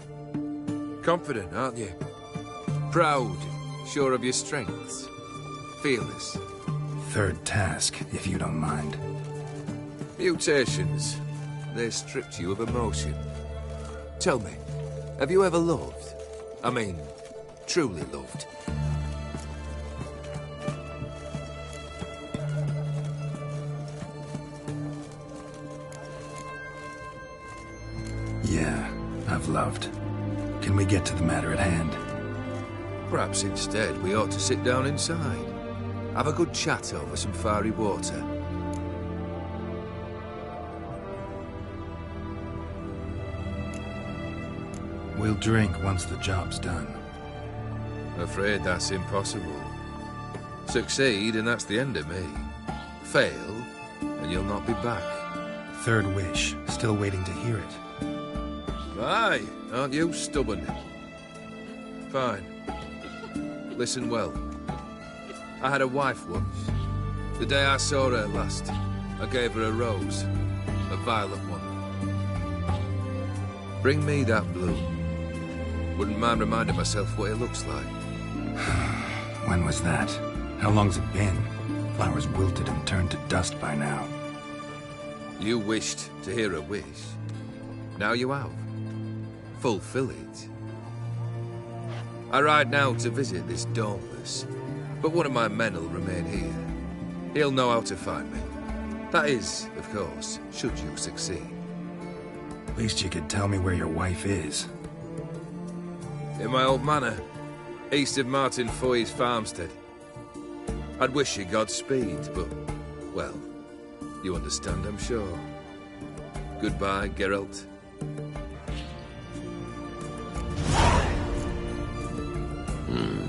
Confident, aren't you? Proud, sure of your strengths. Fearless. 3rd task, if you don't mind. Mutations. They stripped you of emotion. Tell me, have you ever loved? I mean, truly loved? Yeah, I've loved. Can we get to the matter at hand? Perhaps instead we ought to sit down inside. Have a good chat over some fiery water. We'll drink once the job's done. Afraid that's impossible. Succeed, and that's the end of me. Fail, and you'll not be back. Third wish. Still waiting to hear it. Aye, aren't you stubborn? Fine. Listen well. I had a wife once. The day I saw her last, I gave her a rose. A violet one. Bring me that bloom. Wouldn't mind reminding myself what it looks like. When was that? How long's it been? Flowers wilted and turned to dust by now. You wished to hear a wish. Now you have. Fulfill it. I ride now to visit this Dauntless, but one of my men will remain here. He'll know how to find me. That is, of course, should you succeed. At least you could tell me where your wife is. In my old manor, east of Martin Foy's farmstead. I'd wish you Godspeed, but, well, you understand, I'm sure. Goodbye, Geralt. Hmm.